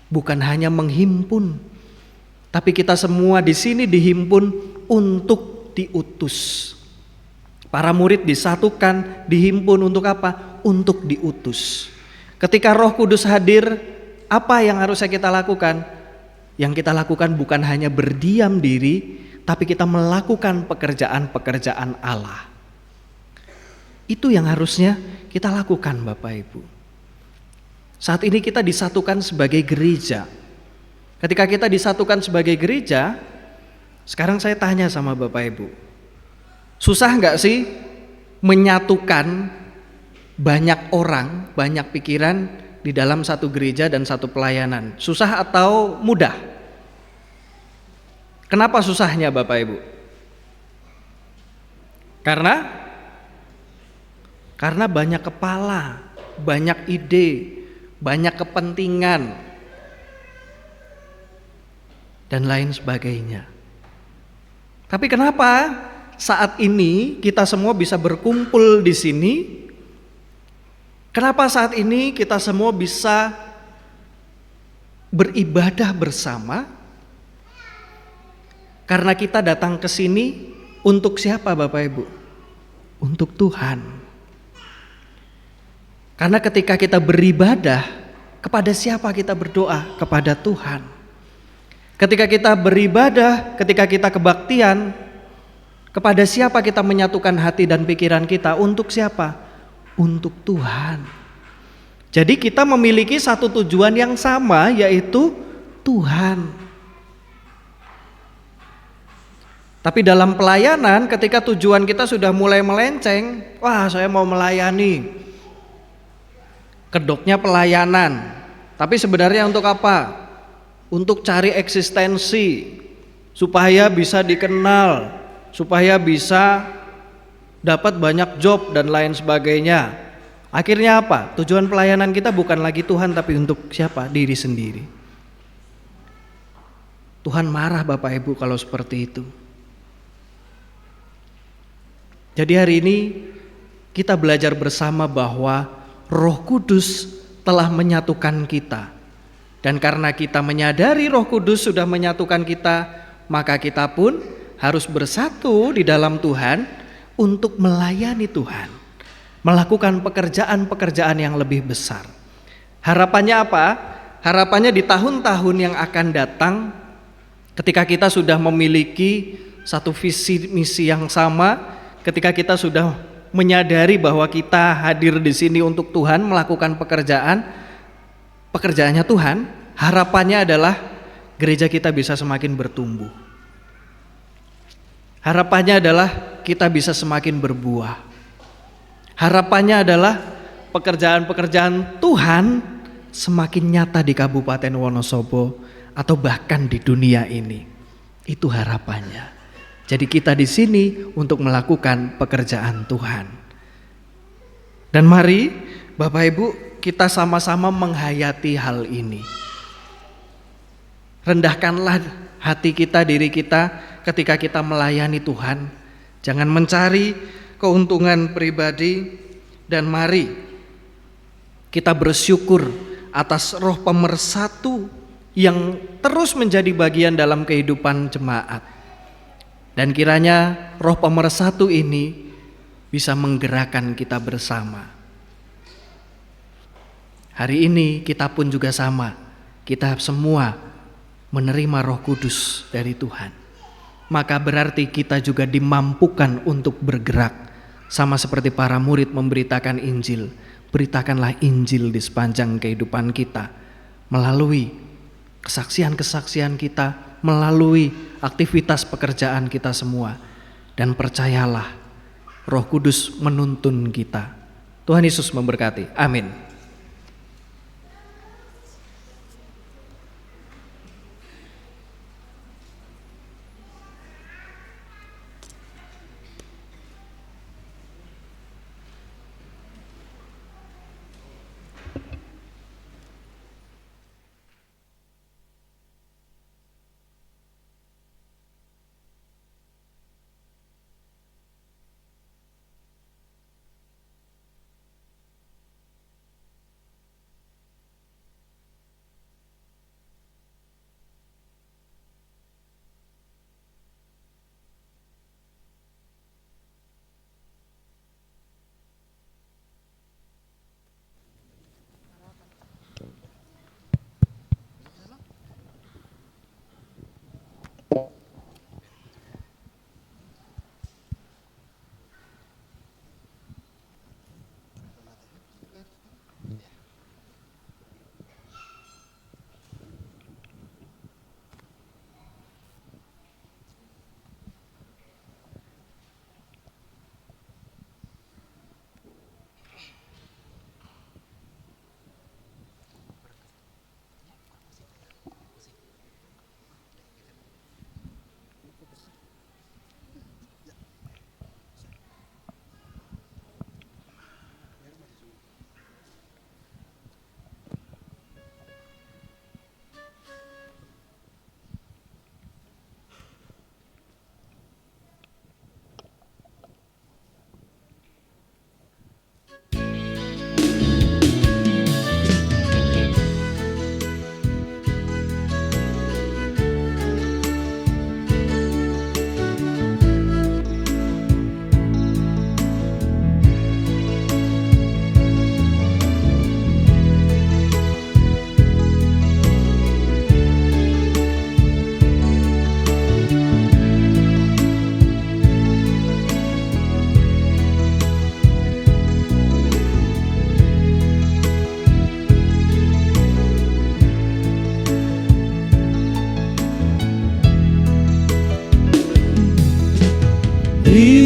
Bukan hanya menghimpun, tapi kita semua di sini dihimpun untuk diutus. Para murid disatukan, dihimpun untuk apa? Untuk diutus. Ketika Roh Kudus hadir, apa yang harusnya kita lakukan? Yang kita lakukan bukan hanya berdiam diri, tapi kita melakukan pekerjaan-pekerjaan Allah. Itu yang harusnya kita lakukan Bapak Ibu. Saat ini kita disatukan sebagai gereja. Ketika kita disatukan sebagai gereja, sekarang saya tanya sama Bapak Ibu, susah nggak sih menyatukan banyak orang, banyak pikiran di dalam satu gereja dan satu pelayanan? Susah atau mudah? Kenapa susahnya Bapak Ibu? Karena banyak kepala, banyak ide, banyak kepentingan, dan lain sebagainya. Tapi kenapa saat ini kita semua bisa berkumpul di sini? Kenapa saat ini kita semua bisa beribadah bersama? Karena kita datang ke sini untuk siapa Bapak Ibu? Untuk Tuhan. Karena ketika kita beribadah, kepada siapa kita berdoa? Kepada Tuhan. Ketika kita beribadah, ketika kita kebaktian, kepada siapa kita menyatukan hati dan pikiran kita? Untuk siapa? Untuk Tuhan. Jadi kita memiliki satu tujuan yang sama, yaitu Tuhan. Tapi dalam pelayanan, ketika tujuan kita sudah mulai melenceng, wah saya mau melayani, kedoknya pelayanan. Tapi sebenarnya untuk apa? Untuk cari eksistensi, supaya bisa dikenal, supaya bisa dapat banyak job dan lain sebagainya. Akhirnya apa? Tujuan pelayanan kita bukan lagi Tuhan, tapi untuk siapa? Diri sendiri. Tuhan marah Bapak Ibu kalau seperti itu. Jadi hari ini kita belajar bersama bahwa Roh Kudus telah menyatukan kita. Dan karena kita menyadari Roh Kudus sudah menyatukan kita, maka kita pun harus bersatu di dalam Tuhan untuk melayani Tuhan, melakukan pekerjaan-pekerjaan yang lebih besar. Harapannya apa? Harapannya di tahun-tahun yang akan datang, ketika kita sudah memiliki satu visi misi yang sama, ketika kita sudah menyadari bahwa kita hadir di sini untuk Tuhan, melakukan pekerjaannya Tuhan, harapannya adalah gereja kita bisa semakin bertumbuh. Harapannya adalah kita bisa semakin berbuah. Harapannya adalah pekerjaan-pekerjaan Tuhan semakin nyata di Kabupaten Wonosobo atau bahkan di dunia ini. Itu harapannya. Jadi kita di sini untuk melakukan pekerjaan Tuhan. Dan mari Bapak Ibu kita sama-sama menghayati hal ini. Rendahkanlah hati kita, diri kita ketika kita melayani Tuhan. Jangan mencari keuntungan pribadi, dan mari kita bersyukur atas Roh Pemersatu yang terus menjadi bagian dalam kehidupan jemaat. Dan kiranya Roh Pemersatu ini bisa menggerakkan kita bersama. Hari ini kita pun juga sama. Kita semua menerima Roh Kudus dari Tuhan. Maka berarti kita juga dimampukan untuk bergerak. Sama seperti para murid memberitakan Injil. Beritakanlah Injil di sepanjang kehidupan kita. Melalui kesaksian-kesaksian kita, melalui aktivitas pekerjaan kita semua. Dan percayalah, Roh Kudus menuntun kita. Tuhan Yesus memberkati. Amin.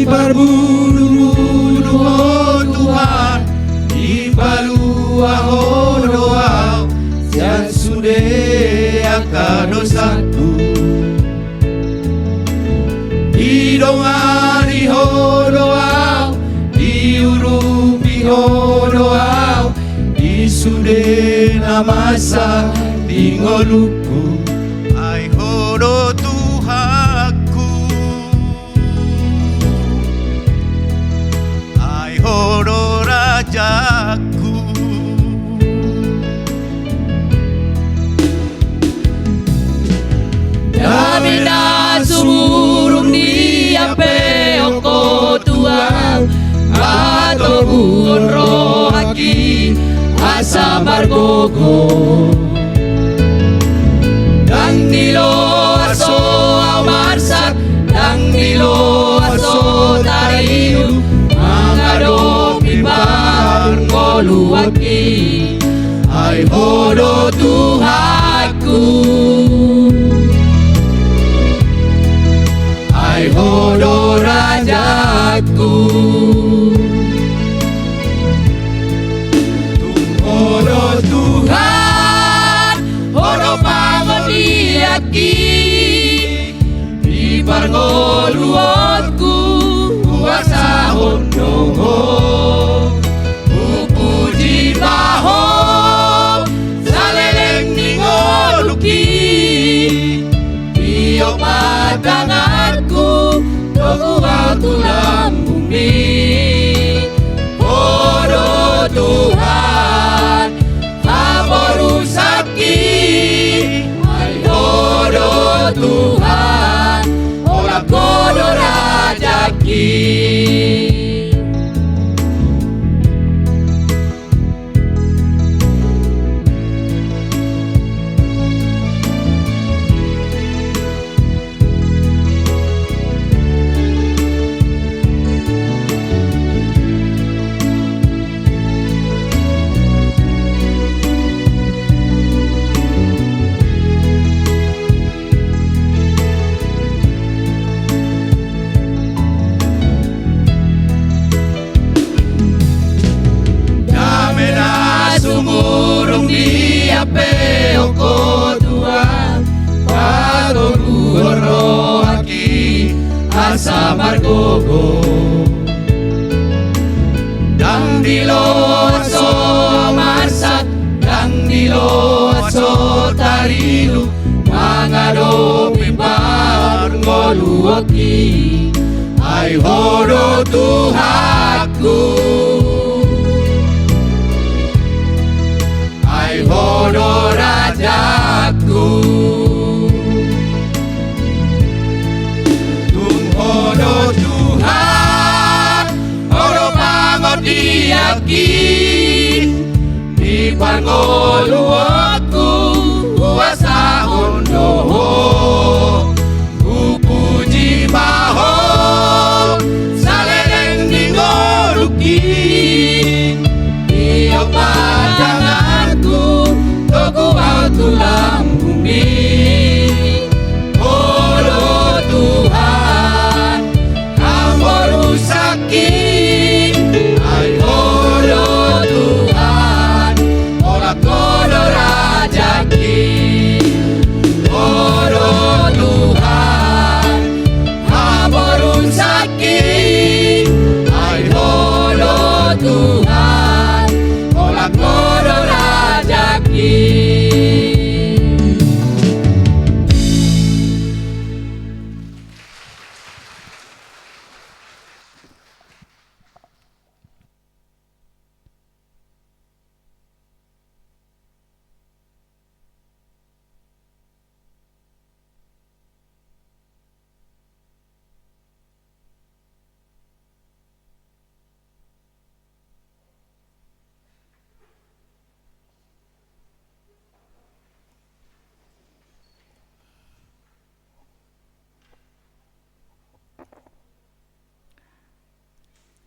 Diperbunuh-bunuh oh Tuhan, dibaluah oh doa, yang sudah akan dosaku. Didongari oh doa, diurupi oh doa, disudena masa tingoluku. Ai hodo Tuhanku, ai hodo Rajaku. Damina sumurung dia peoko Tuhan, atau buon rohaki asa margogo. Dang nilo aso amarsak, dang nilo aso tariu, mangadopi barngoluaki, ai hodo Tuhanku, ai hodo Rajaku. Hodo Tuhan, hodo pangodiaki, di parngoluotku kuasa hondoho, puji bahom, saleleng ningoluki, iyo padanganku, doa tulang bumi. Hodo Tuhan, aborusaki, ai hodo Tuhan, ola kodo Rajaki. Sumurung dia peoko Tuhan, patogu rohaki asa margogo. Dang dilo aso masak, dang dilo aso tarilu, mangadopi barngoluoki, ai hodo Tuhanku, ai hodo Rajaku. Hodo Tuhan, hodo pangodiaki, di parngoluoku kuasa hondoho, puji bahom, saleleng ningoluki, iyo padanganku, toku au tulang bumi. Hodo Tuhan, aborusaki, ai hodo Tuhan, ola kodo Rajaki. Hodo Tuhan, aborusaki, ai hodo Tuhan, ola kodo Rajaki.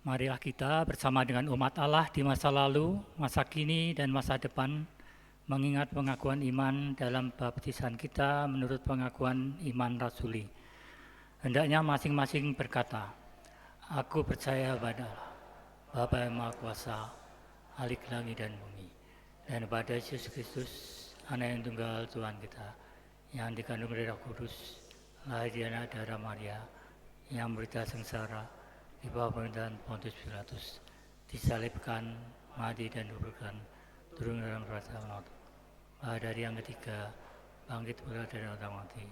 Marilah kita bersama dengan umat Allah di masa lalu, masa kini, dan masa depan mengingat pengakuan iman dalam baptisan kita menurut pengakuan iman rasuli. Hendaknya masing-masing berkata, Aku percaya pada Allah, Bapa yang Maha Kuasa, Khalik langit dan bumi, dan pada Yesus Kristus, Anak yang tunggal Tuhan kita, yang dikandung dari Roh Kudus, lahir dari anak darah Maria, yang menderita sengsara di bawah pemerintahan Pontius Pilatus, disalibkan, mati dan dikuburkan, turun dalam kerajaan maut. Dari yang ketiga, bangkit pula dari orang mati,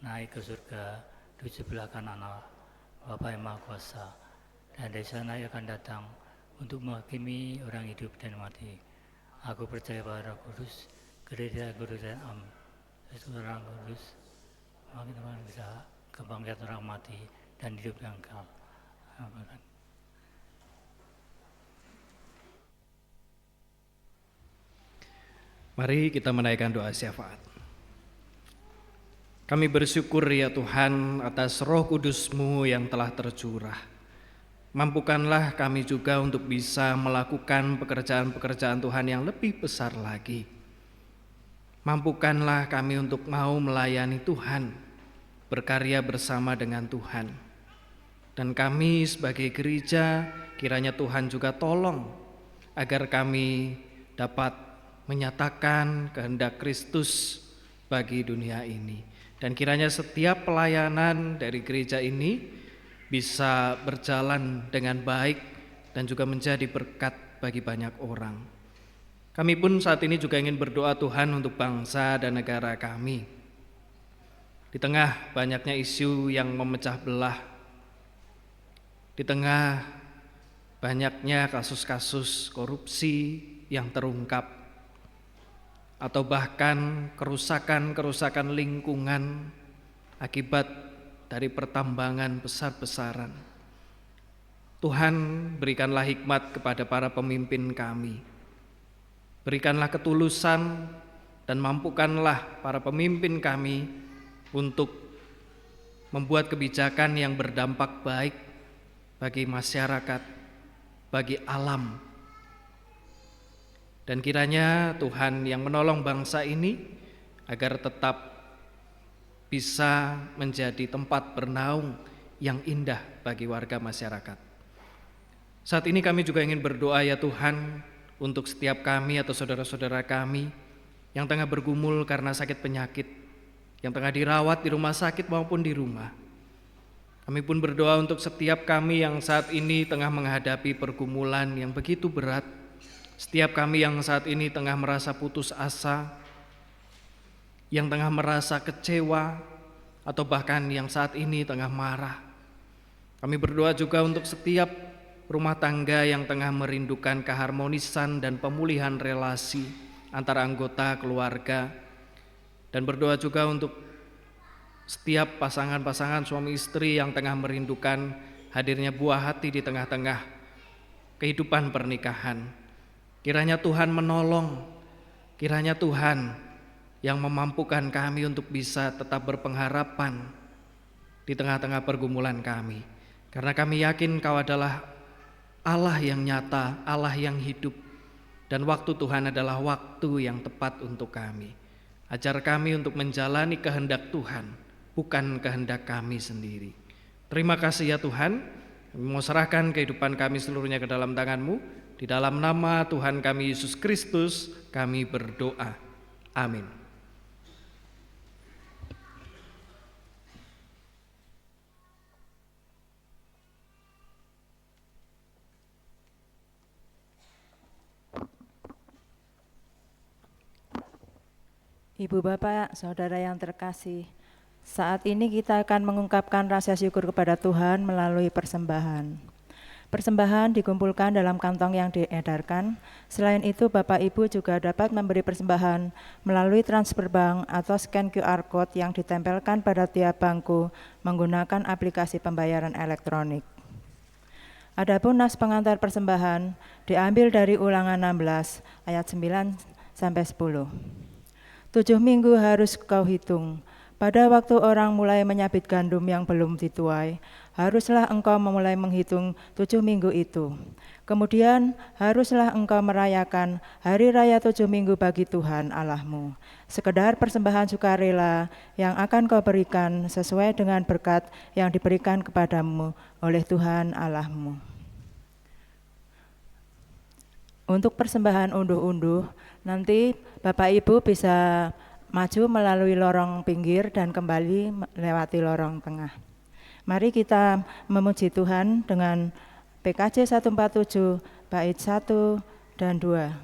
naik ke surga, di sebelah kanan Allah, Bapa yang Maha Kuasa, dan dari sana ia akan datang untuk menghakimi orang hidup dan mati. Aku percaya pada Roh Kudus, gereja kudus dan am, orang kudus, bangkit orang bisa, kebangkitan orang mati dan hidup yang kekal. Amin. Mari kita menaikkan doa syafaat. Kami bersyukur ya Tuhan atas Roh Kudus-Mu yang telah tercurah. Mampukanlah kami juga untuk bisa melakukan pekerjaan-pekerjaan Tuhan yang lebih besar lagi. Mampukanlah kami untuk mau melayani Tuhan, berkarya bersama dengan Tuhan. Dan kami sebagai gereja, kiranya Tuhan juga tolong agar kami dapat menyatakan kehendak Kristus bagi dunia ini. Dan kiranya setiap pelayanan dari gereja ini bisa berjalan dengan baik dan juga menjadi berkat bagi banyak orang. Kami pun saat ini juga ingin berdoa Tuhan untuk bangsa dan negara kami. Di tengah banyaknya isu yang memecah belah, di tengah banyaknya kasus-kasus korupsi yang terungkap, atau bahkan kerusakan-kerusakan lingkungan akibat dari pertambangan besar-besaran. Tuhan, berikanlah hikmat kepada para pemimpin kami. Berikanlah ketulusan dan mampukanlah para pemimpin kami untuk membuat kebijakan yang berdampak baik bagi masyarakat, bagi alam. Dan kiranya Tuhan yang menolong bangsa ini agar tetap bisa menjadi tempat bernaung yang indah bagi warga masyarakat. Saat ini kami juga ingin berdoa ya Tuhan untuk setiap kami atau saudara-saudara kami yang tengah bergumul karena sakit penyakit, yang tengah dirawat di rumah sakit maupun di rumah. Kami pun berdoa untuk setiap kami yang saat ini tengah menghadapi pergumulan yang begitu berat. Setiap kami yang saat ini tengah merasa putus asa, yang tengah merasa kecewa, atau bahkan yang saat ini tengah marah. Kami berdoa juga untuk setiap rumah tangga yang tengah merindukan keharmonisan dan pemulihan relasi antara anggota keluarga. Dan berdoa juga untuk setiap pasangan-pasangan suami istri yang tengah merindukan hadirnya buah hati di tengah-tengah kehidupan pernikahan. Kiranya Tuhan menolong, kiranya Tuhan yang memampukan kami untuk bisa tetap berpengharapan di tengah-tengah pergumulan kami. Karena kami yakin Kau adalah Allah yang nyata, Allah yang hidup, dan waktu Tuhan adalah waktu yang tepat untuk kami. Ajar kami untuk menjalani kehendak Tuhan, bukan kehendak kami sendiri. Terima kasih ya Tuhan, kami mau serahkan kehidupan kami seluruhnya ke dalam tangan-Mu. Di dalam nama Tuhan kami Yesus Kristus kami berdoa. Amin. Ibu Bapak, Saudara yang terkasih, saat ini kita akan mengungkapkan rasa syukur kepada Tuhan melalui persembahan. Persembahan dikumpulkan dalam kantong yang diedarkan. Selain itu, Bapak Ibu juga dapat memberi persembahan melalui transfer bank atau scan QR Code yang ditempelkan pada tiap bangku menggunakan aplikasi pembayaran elektronik. Adapun nas pengantar persembahan diambil dari Ulangan 16 ayat 9-10. 7 minggu harus kau hitung, Pada waktu orang mulai menyabit gandum yang belum dituai, haruslah engkau memulai menghitung 7 minggu itu. Kemudian haruslah engkau merayakan hari raya 7 minggu bagi Tuhan Allahmu, sekedar persembahan sukarela yang akan kau berikan sesuai dengan berkat yang diberikan kepadamu oleh Tuhan Allahmu. Untuk persembahan unduh-unduh, nanti Bapak Ibu bisa maju melalui lorong pinggir dan kembali melewati lorong tengah. Mari kita memuji Tuhan dengan PKJ 147 bait 1 dan 2.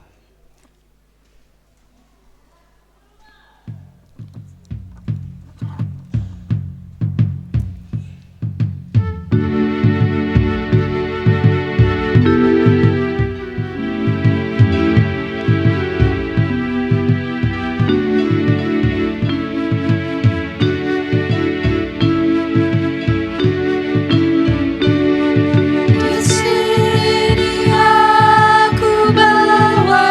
Di sini aku bawa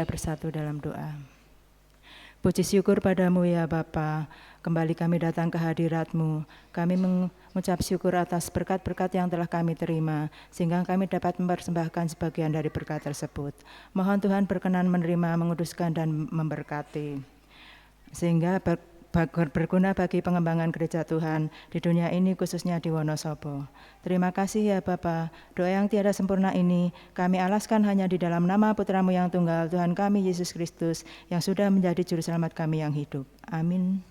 kita bersatu dalam doa. Puji syukur padamu ya Bapa, kembali kami datang ke hadirat-Mu. Kami mengucap syukur atas berkat-berkat yang telah kami terima, sehingga kami dapat mempersembahkan sebagian dari berkat tersebut. Mohon Tuhan berkenan menerima, menguduskan dan memberkati, sehingga berguna bagi pengembangan gereja Tuhan di dunia ini, khususnya di Wonosobo. Terima kasih ya Bapa. Doa yang tiada sempurna ini kami alaskan hanya di dalam nama Putra-Mu yang tunggal, Tuhan kami Yesus Kristus, yang sudah menjadi juru selamat kami yang hidup. Amin.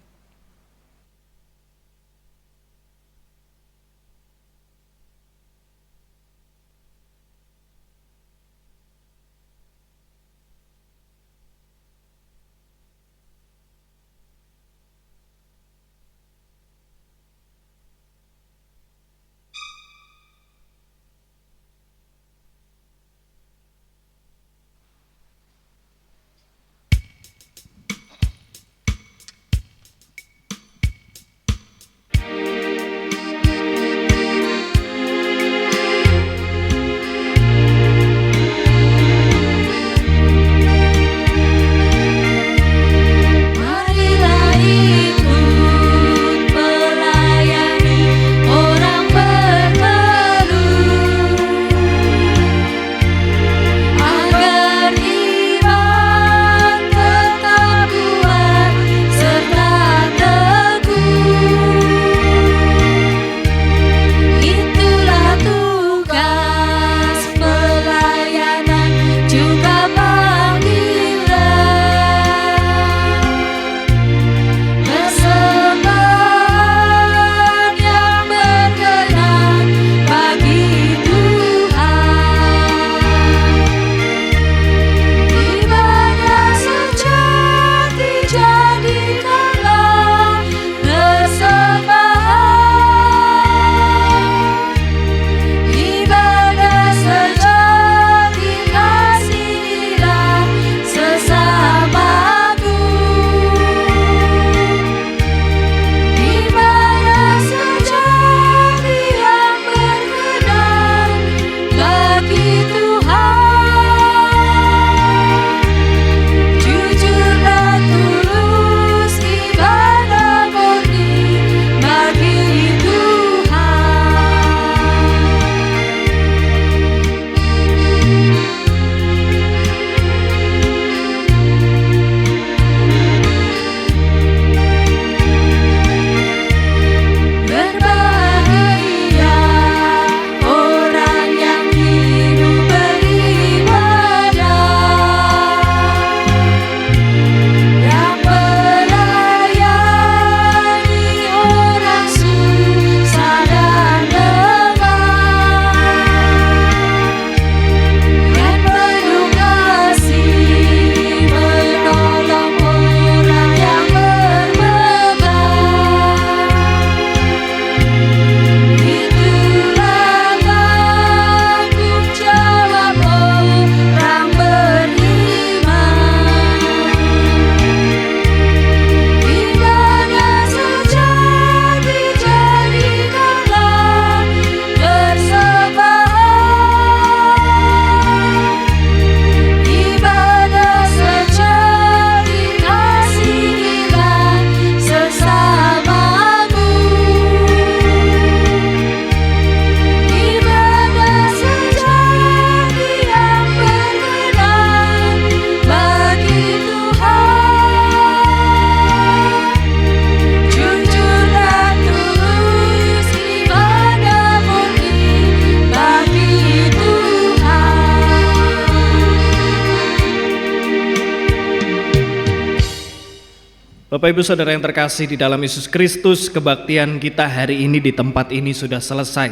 Bapak Ibu Saudara yang terkasih di dalam Yesus Kristus, kebaktian kita hari ini di tempat ini sudah selesai.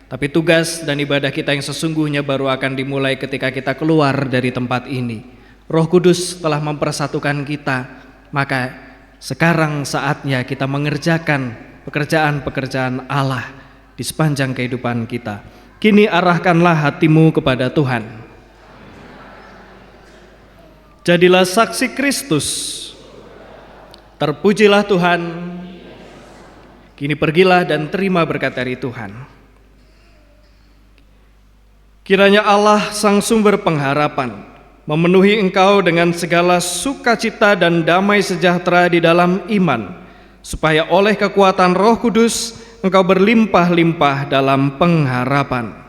Tapi tugas dan ibadah kita yang sesungguhnya baru akan dimulai ketika kita keluar dari tempat ini. Roh Kudus telah mempersatukan kita, maka sekarang saatnya kita mengerjakan pekerjaan-pekerjaan Allah di sepanjang kehidupan kita. Kini arahkanlah hatimu kepada Tuhan. Jadilah saksi Kristus. Terpujilah Tuhan. Kini pergilah dan terima berkat dari Tuhan. Kiranya Allah sang sumber pengharapan memenuhi engkau dengan segala sukacita dan damai sejahtera di dalam iman, supaya oleh kekuatan Roh Kudus engkau berlimpah-limpah dalam pengharapan.